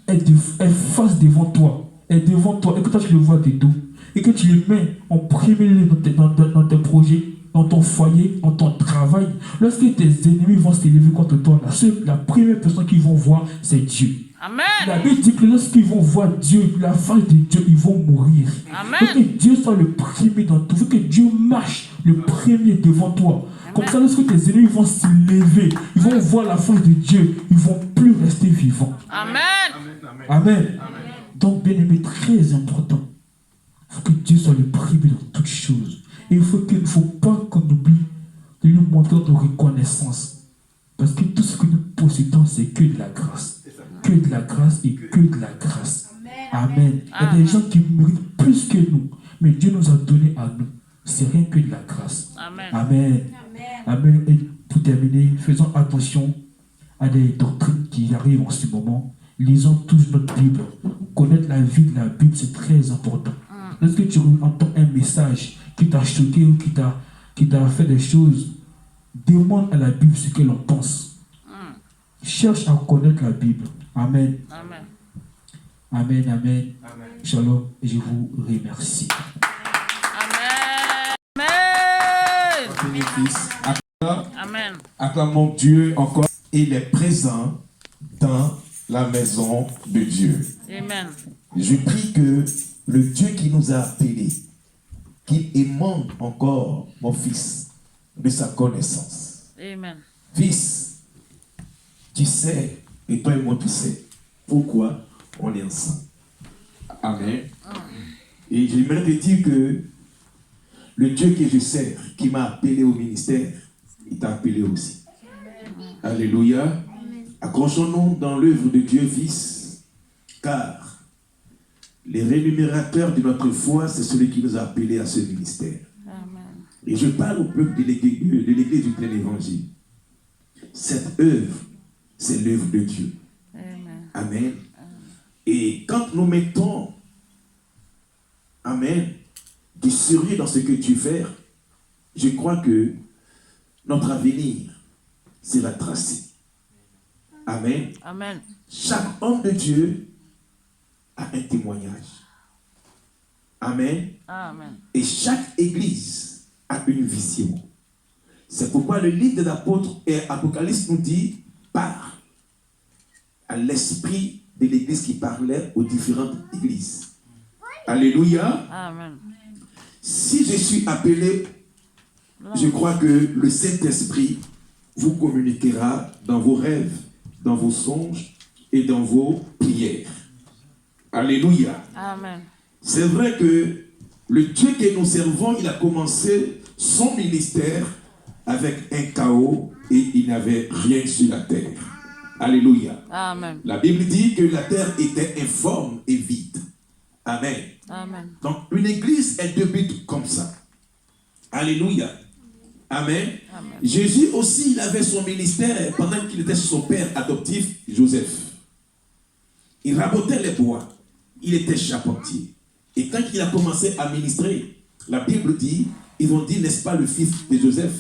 [SPEAKER 3] est face devant toi, et que toi tu le vois de dos, et que tu le mets en premier lieu dans tes projets, dans ton foyer, dans ton travail, lorsque tes ennemis vont s'élever contre toi, la première personne qu'ils vont voir, c'est Dieu.
[SPEAKER 2] Amen.
[SPEAKER 3] La Bible dit que lorsqu'ils vont voir Dieu, la face de Dieu, ils vont mourir.
[SPEAKER 2] Amen.
[SPEAKER 3] Faut que Dieu soit le premier dans tout. Faut que Dieu marche le premier devant toi.
[SPEAKER 2] Amen.
[SPEAKER 3] Comme ça, lorsque tes ennemis vont se lever, ils vont voir la face de Dieu. Ils ne vont plus rester vivants.
[SPEAKER 2] Amen.
[SPEAKER 3] Amen. Donc, bien aimé, très important. Il faut que Dieu soit le premier dans toutes choses. Et il ne faut pas qu'on oublie de lui montrer notre reconnaissance. Parce que tout ce que nous possédons, c'est que de la grâce. Que de la grâce et que de la grâce. Amen. Il y a des gens qui méritent plus que nous. Mais Dieu nous a donné à nous. C'est rien que de la grâce.
[SPEAKER 2] Amen.
[SPEAKER 3] Amen. Amen. Et pour terminer, faisons attention à des doctrines qui arrivent en ce moment. Lisons tous notre Bible. Connaître la vie de la Bible, c'est très important. Lorsque tu entends un message qui t'a choqué ou qui t'a fait des choses, demande à la Bible ce qu'elle en pense. Cherche à connaître la Bible. Amen.
[SPEAKER 2] Amen.
[SPEAKER 3] Amen, amen. Shalom, et je vous remercie.
[SPEAKER 2] Amen.
[SPEAKER 1] Bénéfice.
[SPEAKER 2] Amen.
[SPEAKER 1] Acclamons Dieu encore. Il est présent dans la maison de Dieu.
[SPEAKER 2] Amen.
[SPEAKER 1] Je prie que le Dieu qui nous a appelés, qu'il émane encore, mon fils, de sa connaissance.
[SPEAKER 2] Amen.
[SPEAKER 1] Fils, tu sais, et toi et moi tu sais, pourquoi on est ensemble. Amen. Et j'aimerais te dire que le Dieu que je sers, qui m'a appelé au ministère, il t'a appelé aussi. Alléluia. Accrochons-nous dans l'œuvre de Dieu, fils, car les rémunérateurs de notre foi, c'est celui qui nous a appelés à ce ministère.
[SPEAKER 2] Amen.
[SPEAKER 1] Et je parle au peuple de l'église du plein évangile. Cette œuvre, c'est l'œuvre de Dieu.
[SPEAKER 2] Amen.
[SPEAKER 1] Amen. Et quand nous mettons, amen, du sérieux dans ce que tu fais, je crois que notre avenir sera tracé. Amen.
[SPEAKER 2] Amen.
[SPEAKER 1] Chaque homme de Dieu a un témoignage. Amen.
[SPEAKER 2] Amen.
[SPEAKER 1] Et chaque église a une vision. C'est pourquoi le livre des apôtres et Apocalypse nous dit, par à l'esprit de l'église qui parlait aux différentes églises. Alléluia.
[SPEAKER 2] Amen.
[SPEAKER 1] Si je suis appelé, je crois que le Saint-Esprit vous communiquera dans vos rêves, dans vos songes et dans vos prières. Alléluia.
[SPEAKER 2] Amen.
[SPEAKER 1] C'est vrai que le Dieu que nous servons, il a commencé son ministère avec un chaos et il n'avait rien sur la terre. Alléluia.
[SPEAKER 2] Amen.
[SPEAKER 1] La Bible dit que la terre était informe et vide. Amen.
[SPEAKER 2] Amen.
[SPEAKER 1] Donc une église, elle débute comme ça. Alléluia. Amen.
[SPEAKER 2] Amen.
[SPEAKER 1] Jésus aussi, il avait son ministère pendant qu'il était chez son père adoptif, Joseph. Il rabotait les bois. Il était charpentier. Et quand il a commencé à ministrer, la Bible dit, ils ont dit, n'est-ce pas le fils de Joseph?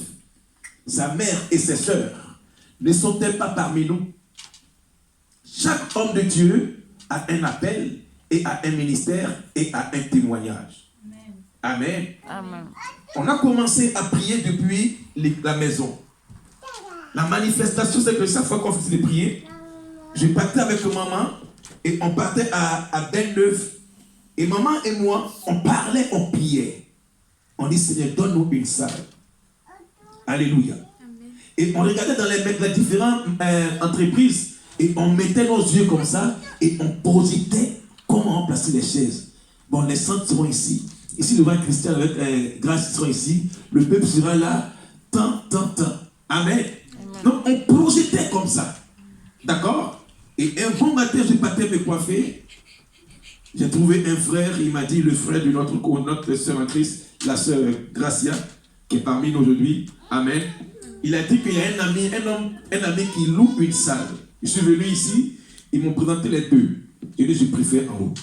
[SPEAKER 1] Sa mère et ses sœurs ne sont-elles pas parmi nous? Chaque homme de Dieu a un appel et a un ministère et a un témoignage. Amen.
[SPEAKER 2] Amen.
[SPEAKER 1] On a commencé à prier depuis la maison. La manifestation, c'est que chaque fois qu'on faisait prier, je partais avec maman et on partait à Belle-Neuve. Et maman et moi, on parlait, on priait. On dit, Seigneur, donne-nous une salle. Alléluia. Et on regardait dans les différentes entreprises et on mettait nos yeux comme ça et on projetait comment placer les chaises. Bon, les centres seront ici. Ici, le vent Christian avec grâce sera ici. Le peuple sera là. Tant. Amen. Donc, on projetait comme ça. D'accord? Et un bon matin, je partais me coiffer. J'ai trouvé un frère, il m'a dit, le frère de notre sœur en Christ, la sœur Gracia, qui est parmi nous aujourd'hui. Amen. Il a dit qu'il y a un ami qui loue une salle. Je suis venu ici, ils m'ont présenté les deux. J'ai dit, je préfère en haut.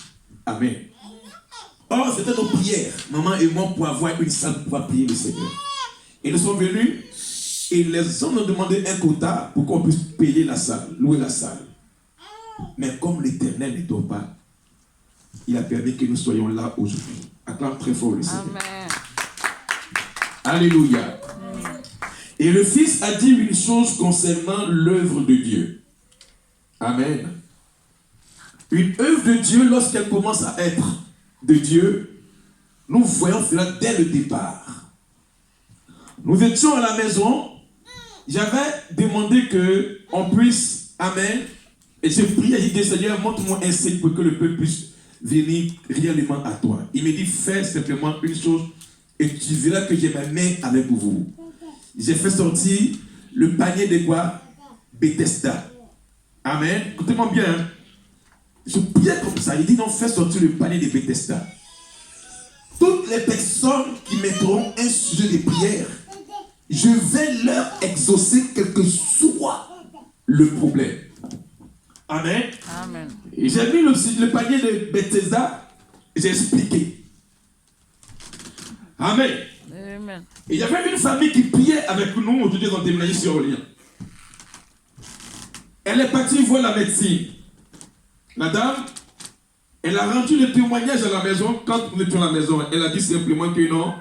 [SPEAKER 1] Amen. Or, c'était nos prières, maman et moi, pour avoir une salle pour pouvoir prier le Seigneur. Et nous sommes venus, et les hommes ont demandé un quota pour qu'on puisse payer la salle, louer la salle. Mais comme l'Éternel ne dort pas, il a permis que nous soyons là aujourd'hui. Acclame très fort le Seigneur.
[SPEAKER 2] Amen.
[SPEAKER 1] Alléluia. Et le Fils a dit une chose concernant l'œuvre de Dieu. Amen. Une œuvre de Dieu, lorsqu'elle commence à être de Dieu, nous voyons cela dès le départ. Nous étions à la maison, j'avais demandé qu'on puisse, Amen, et je priais, j'ai dit, Seigneur, montre-moi un signe pour que le peuple puisse venir réellement à toi. Il me dit, fais simplement une chose et tu verras que j'ai ma main avec vous. J'ai fait sortir le panier de quoi? Bethesda. Amen. Écoutez-moi bien. Hein? Je priais comme ça. Il dit, non, fais sortir le panier de Bethesda. Toutes les personnes qui mettront un sujet de prière, je vais leur exaucer quel que soit le problème. Amen.
[SPEAKER 2] Amen.
[SPEAKER 1] Et j'ai mis le panier de Bethesda, j'ai expliqué. Amen.
[SPEAKER 2] Amen.
[SPEAKER 1] Et il y avait une famille qui priait avec nous aujourd'hui dans témoignage sur Orléans. Elle est partie voir la médecine. La dame, elle a rendu le témoignage à la maison. Quand nous étions à la maison, elle a dit simplement que non,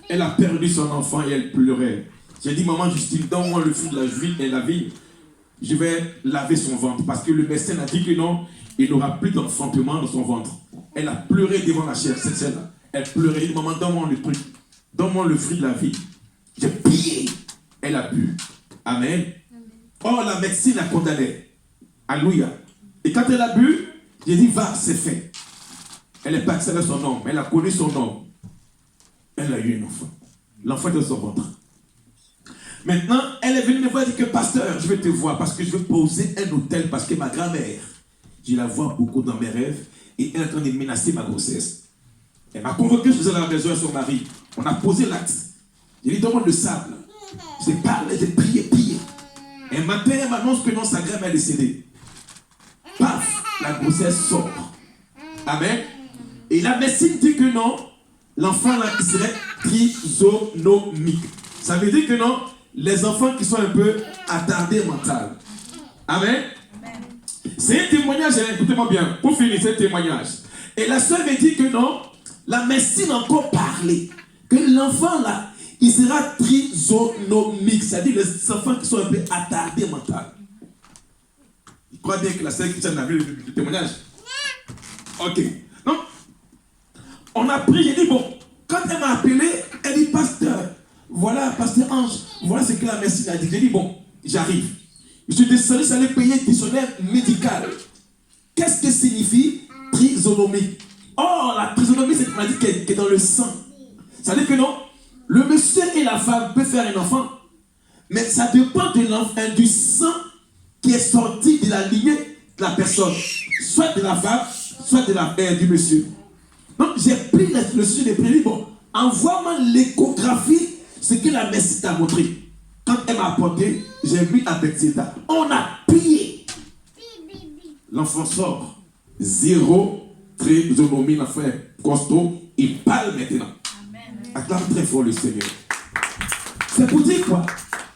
[SPEAKER 1] elle a perdu son enfant et elle pleurait. J'ai dit, maman Justine, donne-moi le fruit de la vie et la vie. Je vais laver son ventre. Parce que le médecin a dit que non, il n'aura plus d'enfantement dans son ventre. Elle a pleuré devant la chair, cette scène-là. Elle pleurait. Elle dit, maman, donne-moi le truc. Donne-moi le fruit de la vie. J'ai prié. Elle a bu. Amen. Or, la médecine a condamné. Alléluia. Et quand elle a bu, j'ai dit, va, c'est fait. Elle est partie avec son homme. Elle a connu son homme. Elle a eu un enfant. L'enfant est dans son ventre. Maintenant, elle est venue me voir et dit que pasteur, je vais te voir parce que je veux poser un hôtel parce que ma grand-mère, je la vois beaucoup dans mes rêves et elle est en train de menacer ma grossesse. Elle m'a convoqué, je faisais la maison à son mari. On a posé l'acte. J'ai dit, donne-moi le sable. J'ai parlé, j'ai prié. Et un matin, elle m'annonce que non, sa grand-mère est décédée. Paf, la grossesse sort. Amen. Et la médecine dit que non, l'enfant là, il serait trisonomique. Ça veut dire que non, les enfants qui sont un peu attardés mental. Amen. C'est un témoignage, écoutez-moi bien, pour finir, c'est un témoignage. Et la soeur me dit que non, la médecine a encore parlé, que l'enfant là, il sera trisonomique, c'est-à-dire les enfants qui sont un peu attardés mental. crois bien que la sœur Christiane a vu le témoignage. Ok. Donc, on a pris, j'ai dit, bon, quand elle m'a appelé, elle dit, pasteur, voilà, pasteur Ange, voilà ce que la médecine a dit. J'ai dit, bon, j'arrive. Je suis descendu, j'allais payer un dictionnaire médical. Qu'est-ce que signifie trisonomie? Oh, la trisonomie, c'est une maladie qui est dans le sang. Ça veut dire que non, le monsieur et la femme peuvent faire un enfant, mais ça dépend de l'enfant, du sang qui est sorti de la lignée de la personne, soit de la femme, soit du monsieur. Donc j'ai pris le sujet des prélis. Bon, envoie-moi l'échographie, ce que la médecine t'a montré. Quand elle m'a apporté, j'ai mis avec Zeta. On a prié. L'enfant sort. 0 trisonomie, l'enfant est costaud, il parle maintenant. Acclame très fort le Seigneur. C'est pour dire quoi?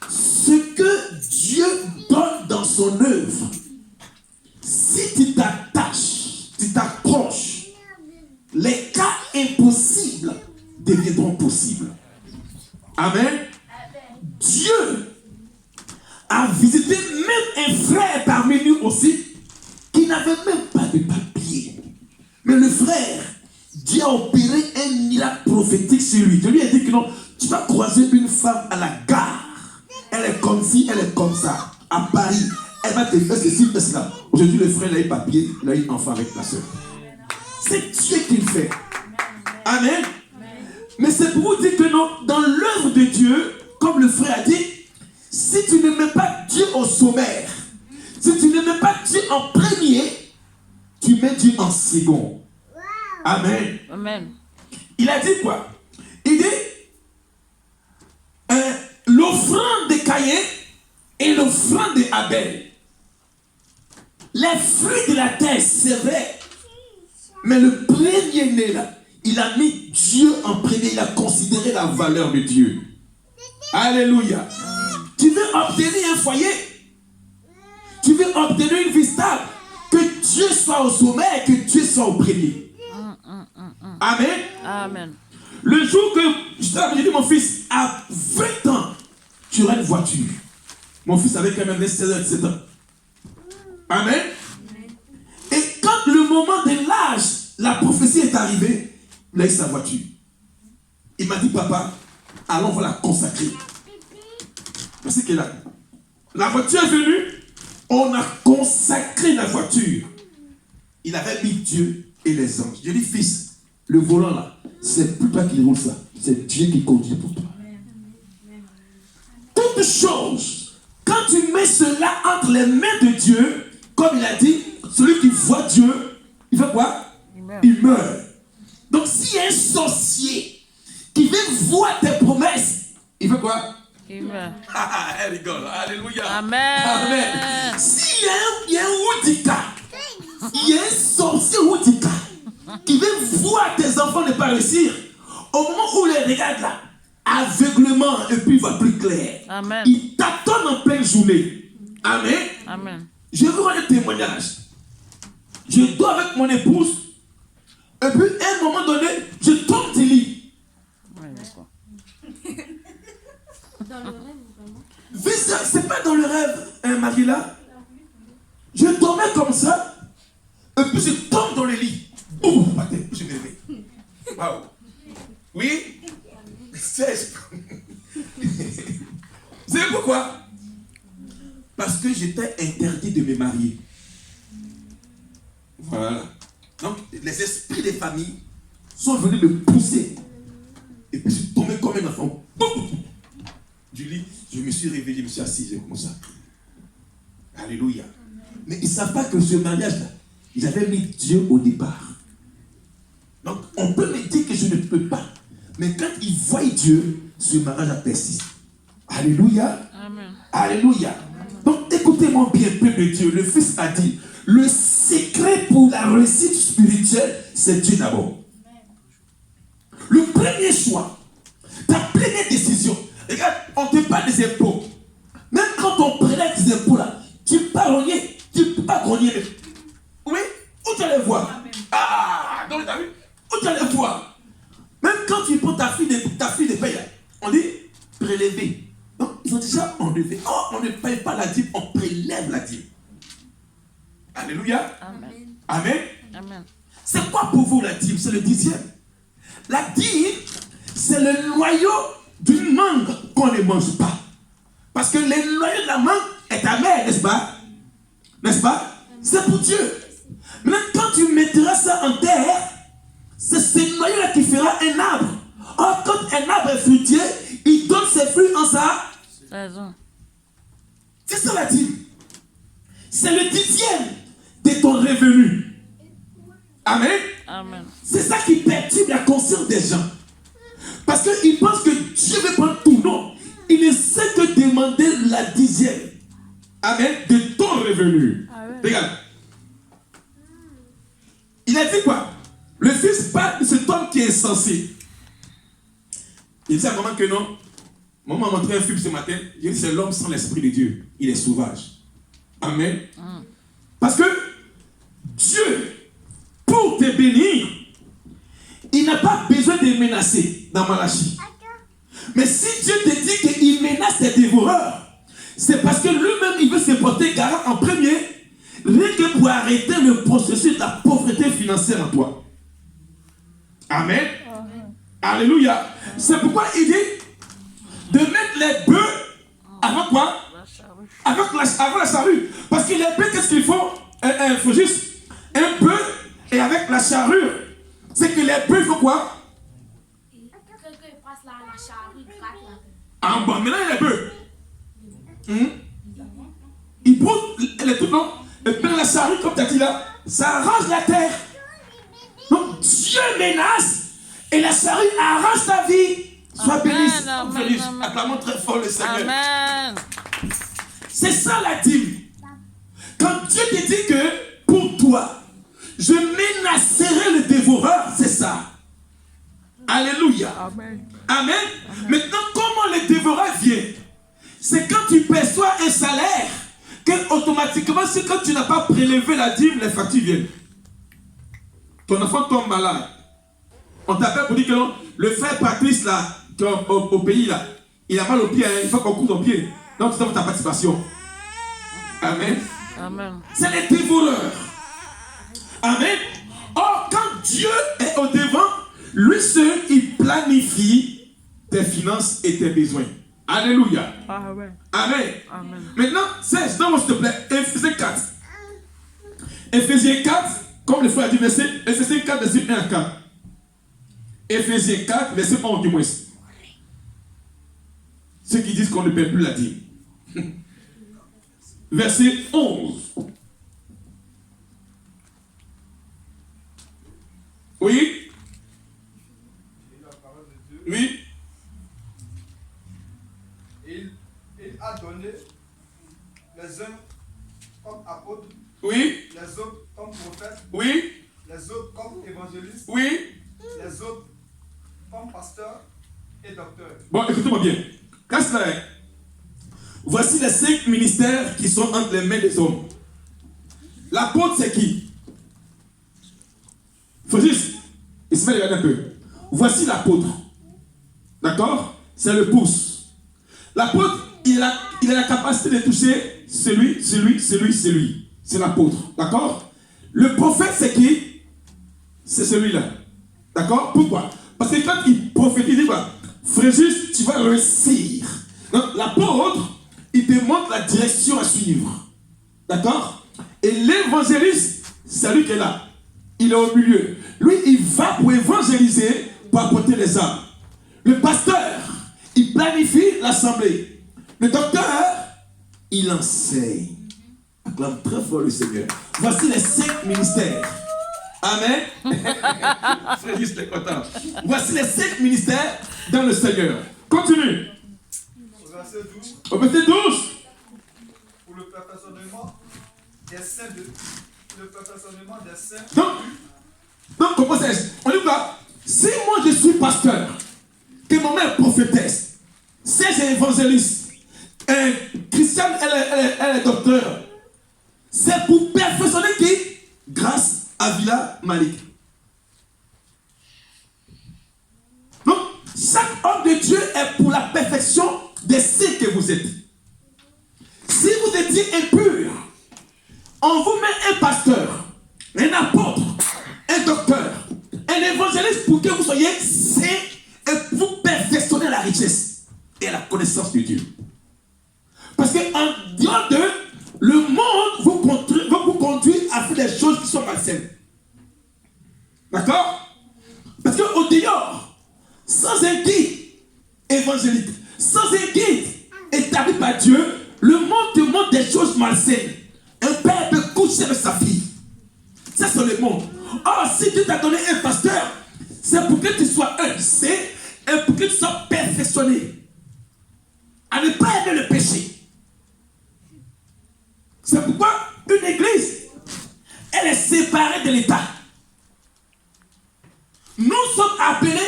[SPEAKER 1] Ce que Dieu donne dans son œuvre, si tu t'attaches, tu t'accroches, les cas impossibles deviendront possibles. Amen. Dieu a visité même un frère parmi nous aussi qui n'avait même pas de papier. Mais le frère, Dieu a opéré un miracle prophétique sur lui. Je lui ai dit que non, tu vas croiser une femme à la gare. Elle est comme ci, elle est comme ça. À Paris, elle va te faire ceci, faire cela. Aujourd'hui, le frère a eu papier, il a eu un enfant avec la soeur. C'est Dieu qui le fait. Amen. Mais c'est pour vous dire que non, dans l'œuvre de Dieu, comme le frère a dit, si tu ne mets pas Dieu au sommaire, si tu ne mets pas Dieu en premier, tu mets Dieu en second. Amen.
[SPEAKER 2] Amen.
[SPEAKER 1] Il a dit quoi? Il dit l'offrande de Caïn et l'offrande d'Abel. Les fruits de la terre, c'est vrai. Mais le premier-né là, il a mis Dieu en premier, il a considéré la valeur de Dieu. Alléluia. Tu veux obtenir un foyer, tu veux obtenir une vie stable, que Dieu soit au sommet et que Dieu soit au premier. Amen.
[SPEAKER 2] Amen.
[SPEAKER 1] Le jour que je t'avais dit, mon fils, à 20 ans, tu auras une voiture. Mon fils avait quand même 16 ans. Amen. Et quand le moment de l'âge, la prophétie est arrivée, il a eu sa voiture. Il m'a dit, papa, allons, on va la consacrer. Parce que la voiture est venue, on a consacré la voiture. Il avait mis Dieu et les anges. Je dis, fils, le volant là, c'est plus toi qui roule ça, c'est Dieu qui conduit pour toi. Toute chose, quand tu mets cela entre les mains de Dieu, comme il a dit, celui qui voit Dieu, il fait quoi? Il meurt. Donc s'il y a un sorcier qui veut voir tes promesses, il fait quoi? Il meurt. Elle rigole. Alléluia.
[SPEAKER 2] Amen.
[SPEAKER 1] Amen. S'il y a un Woudika, il y a un sorcier Woudika qui veut voir tes enfants ne pas réussir, au moment où il les regarde là, aveuglement, et puis il va plus clair.
[SPEAKER 2] Amen.
[SPEAKER 1] Il t'attend en pleine journée. Amen.
[SPEAKER 2] Amen.
[SPEAKER 1] Je veux voir un témoignage. Je dors avec mon épouse, et puis à un moment donné, je tombe du lit.
[SPEAKER 2] Ouais, d'accord.
[SPEAKER 5] Dans le rêve, vraiment?
[SPEAKER 1] C'est pas dans le rêve, hein, Marie-là. Je dormais comme ça, et puis je tombe dans le lit. Ouh, je me réveille. Waouh. Oui? C'est. Vous savez pourquoi? Parce que j'étais interdit de me marier. Voilà. Donc, les esprits des familles sont venus me pousser. Et puis, je suis tombé comme un enfant. Du lit, je me suis réveillé, je me suis assis, j'ai commencé à prier. Alléluia. Mais ils ne savent pas que ce mariage-là, ils avaient mis Dieu au départ. Donc, on peut me dire que je ne peux pas. Mais quand ils voient Dieu, ce mariage a persisté. Alléluia.
[SPEAKER 2] Amen.
[SPEAKER 1] Alléluia. Donc, écoutez-moi bien, peuple de Dieu. Le Fils a dit, le secret pour la réussite spirituelle, c'est Dieu d'abord. Le premier choix, ta première décision. Regarde, on te parle des impôts. Même quand on prélève des impôts là, tu peux pas rogner. Tu ne peux pas grogner. Oui, où tu allais voir? Ah, donc tu as vu? Où tu allais voir? Même quand tu prends ta fille de paye, on dit prélever. Donc, ils ont déjà enlevé. Oh, on ne paye pas la dîme, on prélève la dîme. Alléluia.
[SPEAKER 2] Amen.
[SPEAKER 1] Amen.
[SPEAKER 2] Amen.
[SPEAKER 1] C'est quoi pour vous la dîme? C'est le 10e. La dîme, c'est le noyau d'une mangue qu'on ne mange pas. Parce que le noyau de la mangue est amer, n'est-ce pas? N'est-ce pas? C'est pour Dieu. Maintenant, quand tu mettras ça en terre, c'est ce noyau-là qui fera un arbre. Or, quand un arbre est fruitier, il donne ses fruits en sa
[SPEAKER 2] Saison.
[SPEAKER 1] C'est ça la dîme. C'est le 10e de ton revenu. Amen.
[SPEAKER 2] Amen.
[SPEAKER 1] C'est ça qui perturbe la conscience des gens. Parce qu'ils pensent que Dieu veut prendre tout. Non. Il ne sait que demander la 10e. Amen. De ton revenu.
[SPEAKER 2] Amen.
[SPEAKER 1] Regarde. Il a dit quoi? Le fils parle de cet homme qui est insensé. Il dit à maman que non. Maman m'a montré un film ce matin. Il dit c'est l'homme sans l'esprit de Dieu. Il est sauvage. Amen. Parce que Dieu, pour te bénir, il n'a pas besoin de menacer dans Malachie. Mais si Dieu te dit qu'il menace tes dévoreurs, c'est parce que lui-même il veut se porter garant en premier, rien que pour arrêter le processus de la pauvreté financière en toi. Amen. Alléluia. C'est pourquoi il dit de mettre les bœufs avant quoi? Avant la charrue. Parce que les bœufs, qu'est-ce qu'ils font? Il faut juste un bœuf et avec la charrue. C'est que les bœufs font quoi? Ah bon, maintenant les bœufs. Ils broutent les trucs, non? Et puis la charrue, comme tu as dit là, ça arrange la terre. Donc Dieu menace et la charrue arrange ta vie. Sois béni. Acclamons très fort le Seigneur.
[SPEAKER 2] Amen.
[SPEAKER 1] C'est ça la dîme. Quand Dieu te dit que pour toi, je menacerai le dévoreur, c'est ça. Alléluia.
[SPEAKER 2] Amen.
[SPEAKER 1] Amen. Maintenant, comment le dévoreur vient? C'est quand tu perçois un salaire que automatiquement, c'est quand tu n'as pas prélevé la dîme, les factures viennent. Ton enfant tombe malade. On t'appelle pour dire que non, le frère Patrice là, au pays là, il a mal au pied, hein, il faut qu'on couvre ton pied. Donc tu donnes ta participation. Amen.
[SPEAKER 2] Amen.
[SPEAKER 1] C'est les dévoreurs. Amen. Or, quand Dieu est au devant, lui seul, il planifie tes finances et tes besoins. Alléluia.
[SPEAKER 2] Amen.
[SPEAKER 1] Amen.
[SPEAKER 2] Amen.
[SPEAKER 1] Maintenant, 16, donne-moi s'il te plaît, Éphésiens 4. Éphésiens 4, comme le frère a dit, Éphésiens 4, verset 1 à 4. Éphésiens 4, verset 11 du moins. Ceux qui disent qu'on ne paie plus la dîme. Verset 11. Oui?
[SPEAKER 4] La parole de Dieu.
[SPEAKER 1] Oui?
[SPEAKER 4] Il a donné les uns comme apôtres,
[SPEAKER 1] Oui?
[SPEAKER 4] les autres comme prophètes,
[SPEAKER 1] Oui?
[SPEAKER 4] les autres comme évangélistes,
[SPEAKER 1] Oui?
[SPEAKER 4] les autres comme pasteurs et docteurs.
[SPEAKER 1] Bon, écoutez-moi bien. Casse la règle. Voici les 5 ministères qui sont entre les mains des hommes. L'apôtre, c'est qui? Il faut juste, Ismaël, regarde un peu. Voici l'apôtre. D'accord? C'est le pouce. L'apôtre, il a la capacité de toucher celui. C'est l'apôtre. D'accord? Le prophète, c'est qui? C'est celui-là. D'accord? Pourquoi? Parce que quand il prophétise, il dit quoi? Fréjus, tu vas réussir. Donc, l'apôtre, il te montre la direction à suivre. D'accord? Et l'évangéliste, c'est lui qui est là. Il est au milieu. Lui, il va pour évangéliser, pour apporter les âmes. Le pasteur, il planifie l'assemblée. Le docteur, il enseigne. Acclame très fort le Seigneur. Voici les 5 ministères. Amen. Frédéric est content. Voici les 5 ministères dans le Seigneur. Continue.
[SPEAKER 4] Au verset 12,
[SPEAKER 1] Au verset 12.
[SPEAKER 4] pour le perfectionnement des saints
[SPEAKER 1] Donc, comment c'est? On dit quoi? Si moi je suis pasteur, que ma mère est prophétesse, si j'ai évangéliste, Christiane, elle est docteur, c'est pour perfectionner qui? Grâce à Villa Malik. Donc, chaque homme de Dieu est pour la perfection de ce que vous êtes. Si vous étiez impur, on vous met un pasteur, un apôtre, un docteur, un évangéliste pour que vous soyez saints et vous perfectionnez la richesse et la connaissance de Dieu. Parce qu'en dehors de, le monde va vous conduire à faire des choses qui sont malsaines. D'accord? Parce qu'au dehors, sans un guide évangélique, sans un guide établi par Dieu, le monde te montre des choses malsaines. Un père peut coucher avec sa fille. Ça, c'est le monde. Or, si Dieu t'a donné un pasteur, c'est pour que tu sois saint et pour que tu sois perfectionné. À ne pas aimer le péché. C'est pourquoi une église, elle est séparée de l'État. Nous sommes appelés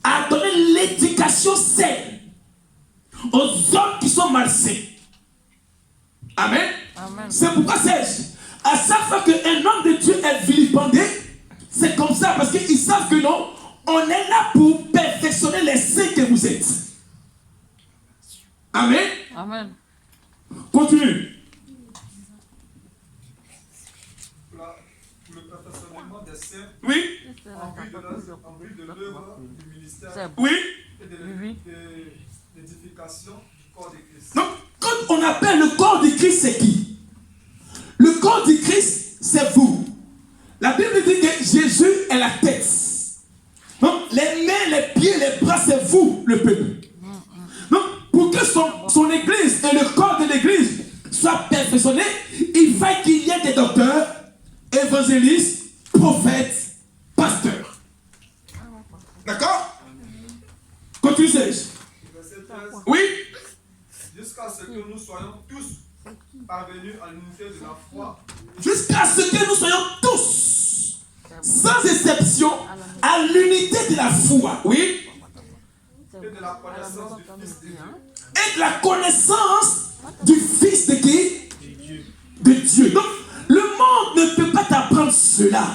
[SPEAKER 1] à donner l'éducation saine aux hommes qui sont malsains. Amen.
[SPEAKER 2] Amen.
[SPEAKER 1] C'est pourquoi sais-je, à chaque fois qu'un homme de Dieu est vilipendé, c'est comme ça parce qu'ils savent que non, on est là pour perfectionner les saints que vous êtes. Amen.
[SPEAKER 2] Amen.
[SPEAKER 1] Continue.
[SPEAKER 4] Pour le perfectionnement des saints,
[SPEAKER 1] Oui.
[SPEAKER 4] en vue de l'œuvre du ministère
[SPEAKER 1] Oui.
[SPEAKER 4] et de l'édification du corps de Christ.
[SPEAKER 1] Donc, quand on appelle le corps de Christ, c'est qui? Le corps de Christ, c'est vous. La Bible dit que Jésus est la tête. Donc, les mains, les pieds, les bras, c'est vous, le peuple. Donc, pour que son église et le corps de l'église soient perfectionnés, il faut qu'il y ait des docteurs, évangélistes, prophètes, pasteurs. D'accord? Continue, Serge.
[SPEAKER 4] Verset 13.
[SPEAKER 1] Oui?
[SPEAKER 4] Jusqu'à ce que nous soyons tous parvenus à l'unité de la foi
[SPEAKER 1] Jusqu'à ce que nous soyons tous, sans exception, à l'unité de la foi. Oui?
[SPEAKER 4] et de la connaissance du Fils de Dieu.
[SPEAKER 1] Et de la connaissance du Fils de qui? De Dieu. Donc, le monde ne peut pas t'apprendre cela.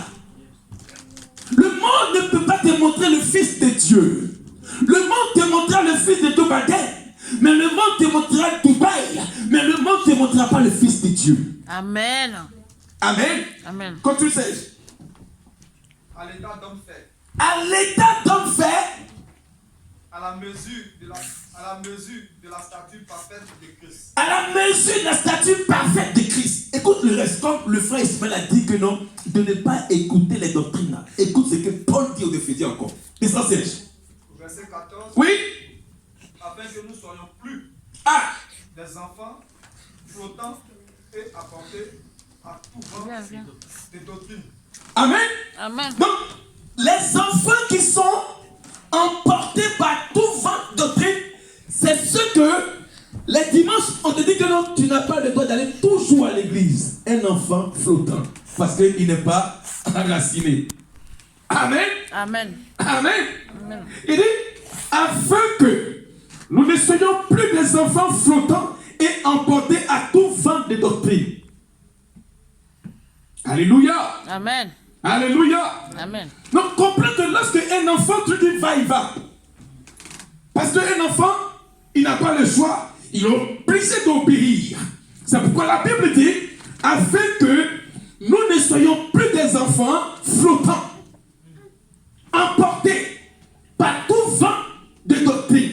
[SPEAKER 1] Le monde ne peut pas te montrer le Fils de Dieu. Le monde te montrera le Fils de Tobaden. Mais le monde te montrera Dubaï. Mais le monde ne te montrera pas le Fils de Dieu.
[SPEAKER 2] Amen.
[SPEAKER 1] Amen.
[SPEAKER 2] Amen.
[SPEAKER 1] Quand tu sais,
[SPEAKER 4] À l'état d'homme fait,
[SPEAKER 1] à l'état d'homme fait,
[SPEAKER 4] à la mesure de la stature parfaite de Christ.
[SPEAKER 1] à la mesure de la stature parfaite de Christ. Écoute le reste, comme le frère Ismaël a dit que non, de ne pas écouter les doctrines. Là. Écoute ce que Paul dit aux Éphésiens encore. Et ça c'est.
[SPEAKER 4] Verset 14.
[SPEAKER 1] Oui.
[SPEAKER 4] Afin que nous soyons plus
[SPEAKER 1] Ah.
[SPEAKER 4] des enfants flottants et apportés à tout vent de doctrine.
[SPEAKER 1] Amen.
[SPEAKER 2] Amen.
[SPEAKER 1] Donc, les enfants qui sont emportés par tout vent de doctrine, c'est ceux que les dimanches, on te dit que non, tu n'as pas le droit d'aller toujours à l'église. Un enfant flottant, parce qu'il n'est pas enraciné. Amen.
[SPEAKER 2] Amen.
[SPEAKER 1] Amen.
[SPEAKER 2] Amen.
[SPEAKER 1] Il dit, afin que nous ne soyons plus des enfants flottants et emportés à tout vent de doctrine. Alléluia.
[SPEAKER 2] Amen.
[SPEAKER 1] Alléluia.
[SPEAKER 2] Amen.
[SPEAKER 1] Donc, comprends que lorsque un enfant, tu dis va, il va. Parce qu'un enfant, il n'a pas le choix. Il est obligé d'obéir. C'est pourquoi la Bible dit, afin que nous ne soyons plus des enfants flottants, emportés par tout vent de doctrine.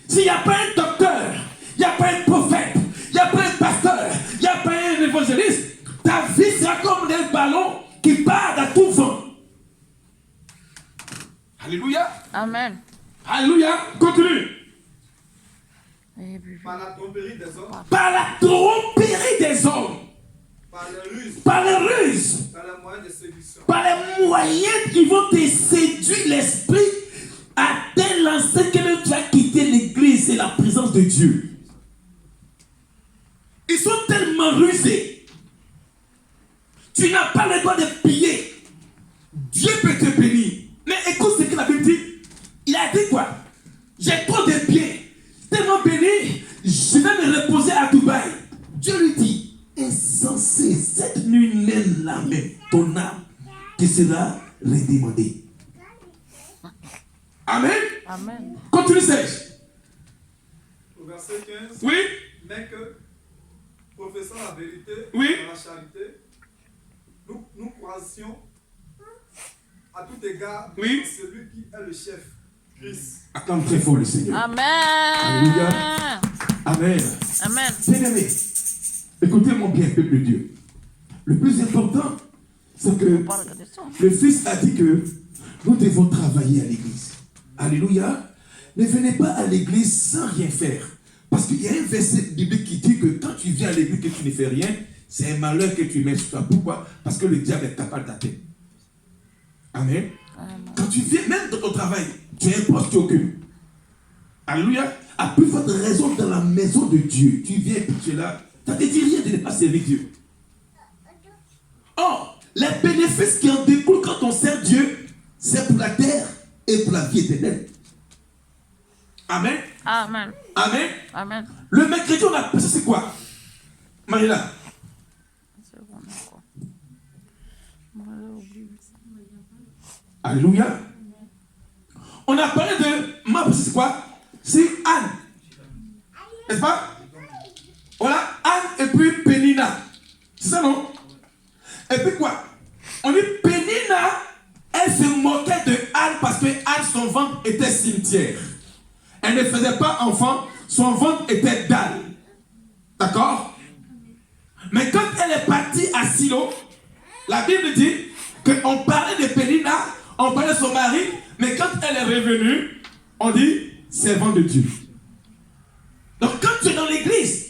[SPEAKER 1] S'il n'y a pas un docteur, il n'y a pas un prophète, il n'y a pas un pasteur, il n'y a pas un évangéliste, ta vie sera comme un ballon qui part à tout vent. Alléluia.
[SPEAKER 2] Amen.
[SPEAKER 1] Alléluia. Continue.
[SPEAKER 4] Par la tromperie des hommes,
[SPEAKER 1] Par la tromperie des hommes,
[SPEAKER 4] par les ruses,
[SPEAKER 1] par les ruses,
[SPEAKER 4] par les moyens de séduction.
[SPEAKER 1] par les moyens qui vont te séduire l'esprit à tel enseigne que tu as quitté l'église et la présence de Dieu. Ils sont tellement rusés. Tu n'as pas le droit de piller. Dieu peut te bénir. Mais écoute ce que la Bible dit. Il a dit quoi? J'ai trop de biens. Tellement béni, je vais me reposer à Dubaï. Dieu lui dit, insensé, cette nuit même là, mais ton âme qui sera redemandée. Amen.
[SPEAKER 2] Amen.
[SPEAKER 1] Continue, Serge.
[SPEAKER 4] Au verset 15.
[SPEAKER 1] Oui.
[SPEAKER 4] Mais que professant la vérité
[SPEAKER 1] Oui.
[SPEAKER 4] dans la charité, nous croissions à tout égard
[SPEAKER 1] Oui.
[SPEAKER 4] celui qui est le chef, Christ.
[SPEAKER 1] Acclame très fort le Seigneur.
[SPEAKER 2] Amen.
[SPEAKER 1] Alléluia. Amen.
[SPEAKER 2] Amen.
[SPEAKER 1] Bien-aimés, écoutez-moi bien, peuple de Dieu. Le plus important, c'est que le Fils a dit que nous devons travailler à l'église. Alléluia. Ne venez pas à l'église sans rien faire. Parce qu'il y a un verset biblique qui dit que quand tu viens à l'église et que tu ne fais rien, c'est un malheur que tu mets sur toi. Pourquoi? Parce que le diable est capable d'attaquer. Amen. Quand tu viens, même dans ton travail, tu as un poste qui occupe. Alléluia. À plus forte raison dans la maison de Dieu. Tu viens et tu es là. Ça ne te dit rien de ne pas servir Dieu. Or, les bénéfices qui en découlent quand on sert Dieu, c'est pour la terre et pour la vie éternelle. Amen.
[SPEAKER 2] Amen.
[SPEAKER 1] Amen.
[SPEAKER 2] Amen.
[SPEAKER 1] Le mercredi, on a... Ça, c'est quoi? Marina. Alléluia. On a parlé de... Ma, c'est quoi? C'est Anne. N'est-ce pas? Voilà, Anne et puis Pénina. C'est ça, non? Et puis quoi? On dit Pénina, elle se moquait de Anne parce que Anne, son ventre était cimetière. Elle ne faisait pas enfant, son ventre était dalle. D'accord? Mais quand elle est partie à Silo, la Bible dit qu'on parlait de Pénina, on parlait de son mari, mais quand elle est revenue, on dit servant de Dieu. Donc quand tu es dans l'église,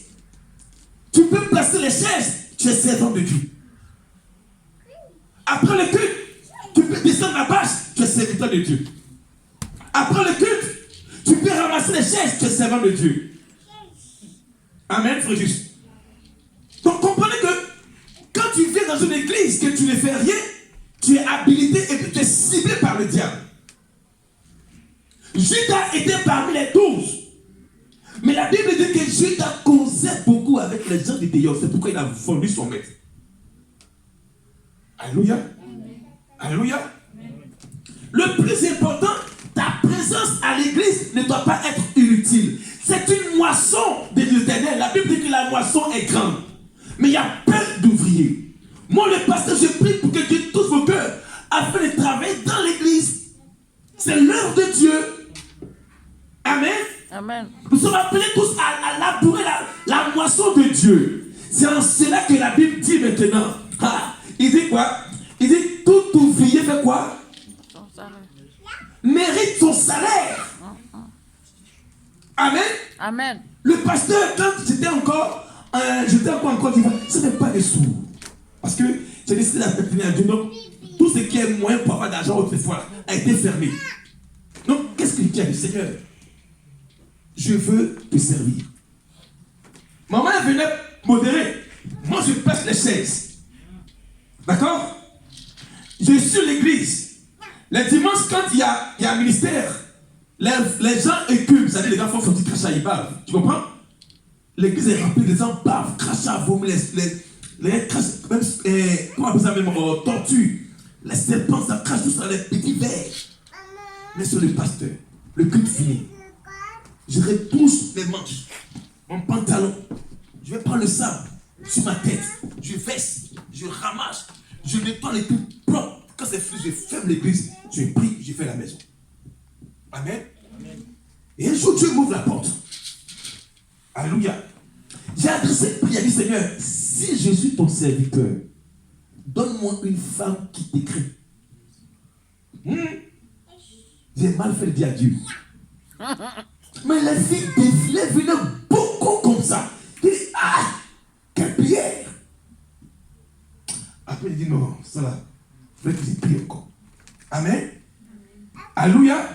[SPEAKER 1] tu peux placer les chaises, tu es servant de Dieu. Après le culte, tu peux descendre la bâche, tu es serviteur de Dieu. Après le culte, tu peux ramasser les chaises, tu es servant de Dieu. Amen, frère juste. Donc comprenez que quand tu viens dans une église, que tu ne fais rien, tu es habilité et puis tu es ciblé par le diable. Judas était parmi les 12. Mais la Bible dit que Judas causait beaucoup avec les gens du dehors. C'est pourquoi il a vendu son maître. Alléluia. Alléluia. Le plus important, ta présence à l'église ne doit pas être inutile. C'est une moisson de l'éternel. La Bible dit que la moisson est grande. Mais il y a peu d'ouvriers. Moi, le pasteur, je prie pour que Dieu touche vos cœurs afin de travailler dans l'église. C'est l'œuvre de Dieu. Amen.
[SPEAKER 2] Amen.
[SPEAKER 1] Nous sommes appelés tous à labourer la moisson de Dieu. C'est en cela que la Bible dit maintenant. Il dit quoi? Il dit tout ouvrier fait quoi?
[SPEAKER 2] Son salaire.
[SPEAKER 1] Mérite son salaire. Amen.
[SPEAKER 2] Amen.
[SPEAKER 1] Le pasteur, quand j'étais encore en Côte d'Ivoire, ce n'est pas des sous. Parce que j'ai décidé d'appartenir à Dieu. Donc, tout ce qui est moyen pour avoir d'argent autrefois a été fermé. Donc, qu'est-ce que je dis à Seigneur? Je veux te servir. Maman venait modérer. Moi, je passe les chaises. D'accord? Je suis l'église. Les dimanches, quand il y a un ministère, les gens écument. C'est-à-dire les gens font du crachat, ils bavent. Tu comprends? L'église est remplie, les gens bavent, crachat, vomissent, les crachats, même, comment on appelle ça même, tortues. Les serpents, ça crache tout sur les petits verres. Mais sur le pasteur, le culte fini. Je retouche les manches, mon pantalon. Je vais prendre le sable sur ma tête. Je verse, je ramasse, je nettoie les tout propres. Quand c'est fini, je ferme l'église, je prie, je fais la maison. Amen. Amen. Et un jour, Dieu m'ouvre la porte. Alléluia. J'ai adressé une prière, dit Seigneur, si je suis ton serviteur, donne-moi une femme qui t'écrit. J'ai mal fait le dire à Dieu. Mais les filles défilaient, venaient beaucoup comme ça. Il dit, ah, quelle prière. Après, il dit, non, ça là, il faut que je prie encore. Amen. Alléluia.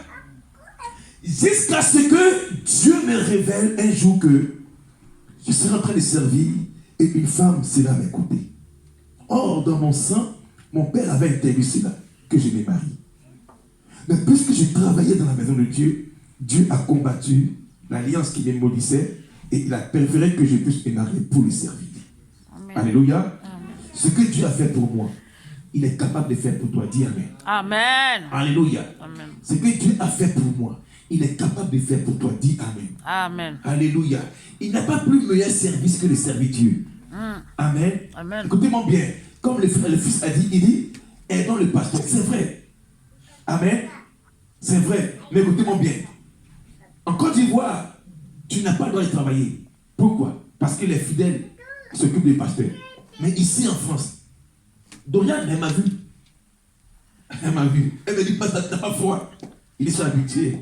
[SPEAKER 1] Jusqu'à ce que Dieu me révèle un jour que je serai en train de servir et une femme sera à mes côtés. Or, dans mon sang, mon père avait interdit cela, que je me marie. Mais puisque je travaillais dans la maison de Dieu, Dieu a combattu l'alliance qui me maudissait et il a préféré que je puisse me marier pour le servir. Amen. Alléluia. Amen. Ce que Dieu a fait pour moi, il est capable de faire pour toi. Dis Amen.
[SPEAKER 2] Amen.
[SPEAKER 1] Alléluia.
[SPEAKER 2] Amen.
[SPEAKER 1] Ce que Dieu a fait pour moi, il est capable de faire pour toi. Dis Amen.
[SPEAKER 2] Amen.
[SPEAKER 1] Alléluia. Il n'a pas plus meilleur service que de servir Dieu. Amen.
[SPEAKER 2] Amen.
[SPEAKER 1] Écoutez-moi bien. Comme le fils a dit, il dit, aidons le pasteur. C'est vrai. Amen. C'est vrai. Mais écoutez-moi bien. En Côte d'Ivoire, tu n'as pas le droit de travailler. Pourquoi? Parce que les fidèles s'occupent des pasteurs. Mais ici en France, Dorian, elle m'a vu. Elle m'a vu. Elle me dit, pasteur, t'as pas froid. Ils sont habitués.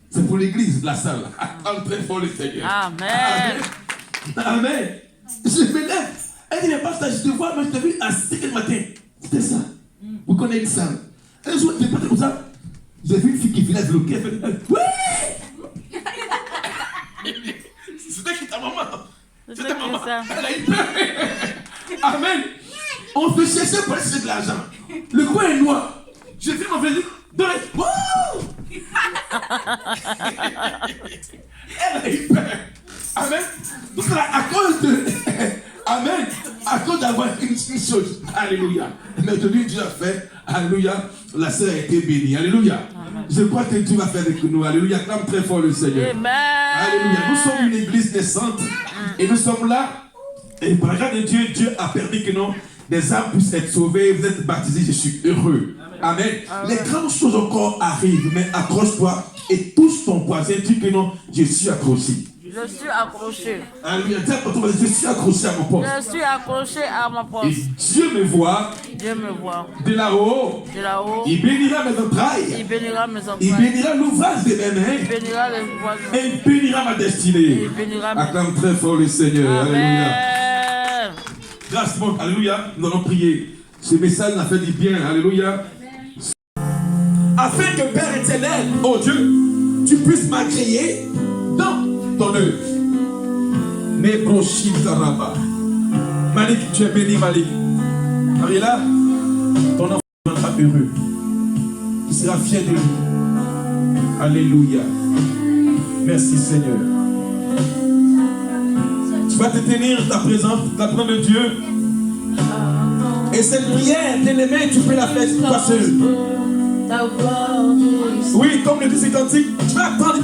[SPEAKER 1] C'est pour l'église, la salle. Très fort le Seigneur.
[SPEAKER 2] Amen.
[SPEAKER 1] Amen. Je me lève. Elle dit, mais pasteur, je te vois, mais je t'ai vu à 5h du matin. C'était ça. Vous connaissez ça. Un jour, je n'ai pas comme ça. J'ai vu une fille qui venait de bloquer. Elle fait, oui! C'était qui ta maman? C'était ta maman. Elle a eu peur. Amen. On fait chercher pour chercher de l'argent. Le coin est noir. J'ai fait ma vie. Wow! Elle a eu peur. Amen. Tout ça à cause de. Amen. À cause d'avoir une chose. Alléluia. Mais aujourd'hui, Dieu a fait. Alléluia. La sœur a été bénie. Alléluia. Amen. Je crois que Dieu va faire avec nous. Alléluia. Acclame très fort le Seigneur.
[SPEAKER 2] Amen.
[SPEAKER 1] Alléluia. Nous sommes une église naissante. Et nous sommes là. Et par la grâce de Dieu, Dieu a permis que des âmes puissent être sauvées. Vous êtes baptisés. Je suis heureux. Amen. Amen. Les grandes choses encore arrivent. Mais accroche-toi et touche ton voisin. Dis que non, je suis accroché.
[SPEAKER 2] Je suis accroché.
[SPEAKER 1] Alléluia. Je suis accroché à mon poste.
[SPEAKER 2] Je suis accroché à mon poste.
[SPEAKER 1] Et Dieu me voit.
[SPEAKER 2] Dieu me voit.
[SPEAKER 1] De là-haut.
[SPEAKER 2] De là-haut.
[SPEAKER 1] Il bénira mes entrailles.
[SPEAKER 2] Il bénira mes entrailles.
[SPEAKER 1] Il bénira l'ouvrage de mes mains.
[SPEAKER 2] Il bénira les voisins.
[SPEAKER 1] Et il bénira ma destinée.
[SPEAKER 2] Il bénira mes...
[SPEAKER 1] Acclame très fort le Seigneur.
[SPEAKER 2] Amen.
[SPEAKER 1] Alléluia. Grâce à Dieu. Alléluia. Nous allons prier. Ce message m'a fait du bien. Alléluia. Afin que Père éternel, oh Dieu, tu puisses m'agréer dans ton œuvre. Mais brochis Karaba. Malik, tu es béni, Malik. Mariela, ton enfant sera heureux. Tu seras fier de lui. Alléluia. Merci Seigneur. Tu vas te tenir ta présence, ta présence de Dieu. Et cette prière, bien-aimé, tu peux la faire toi seul. Oui, comme le dit ce cantique, tu vas attendre.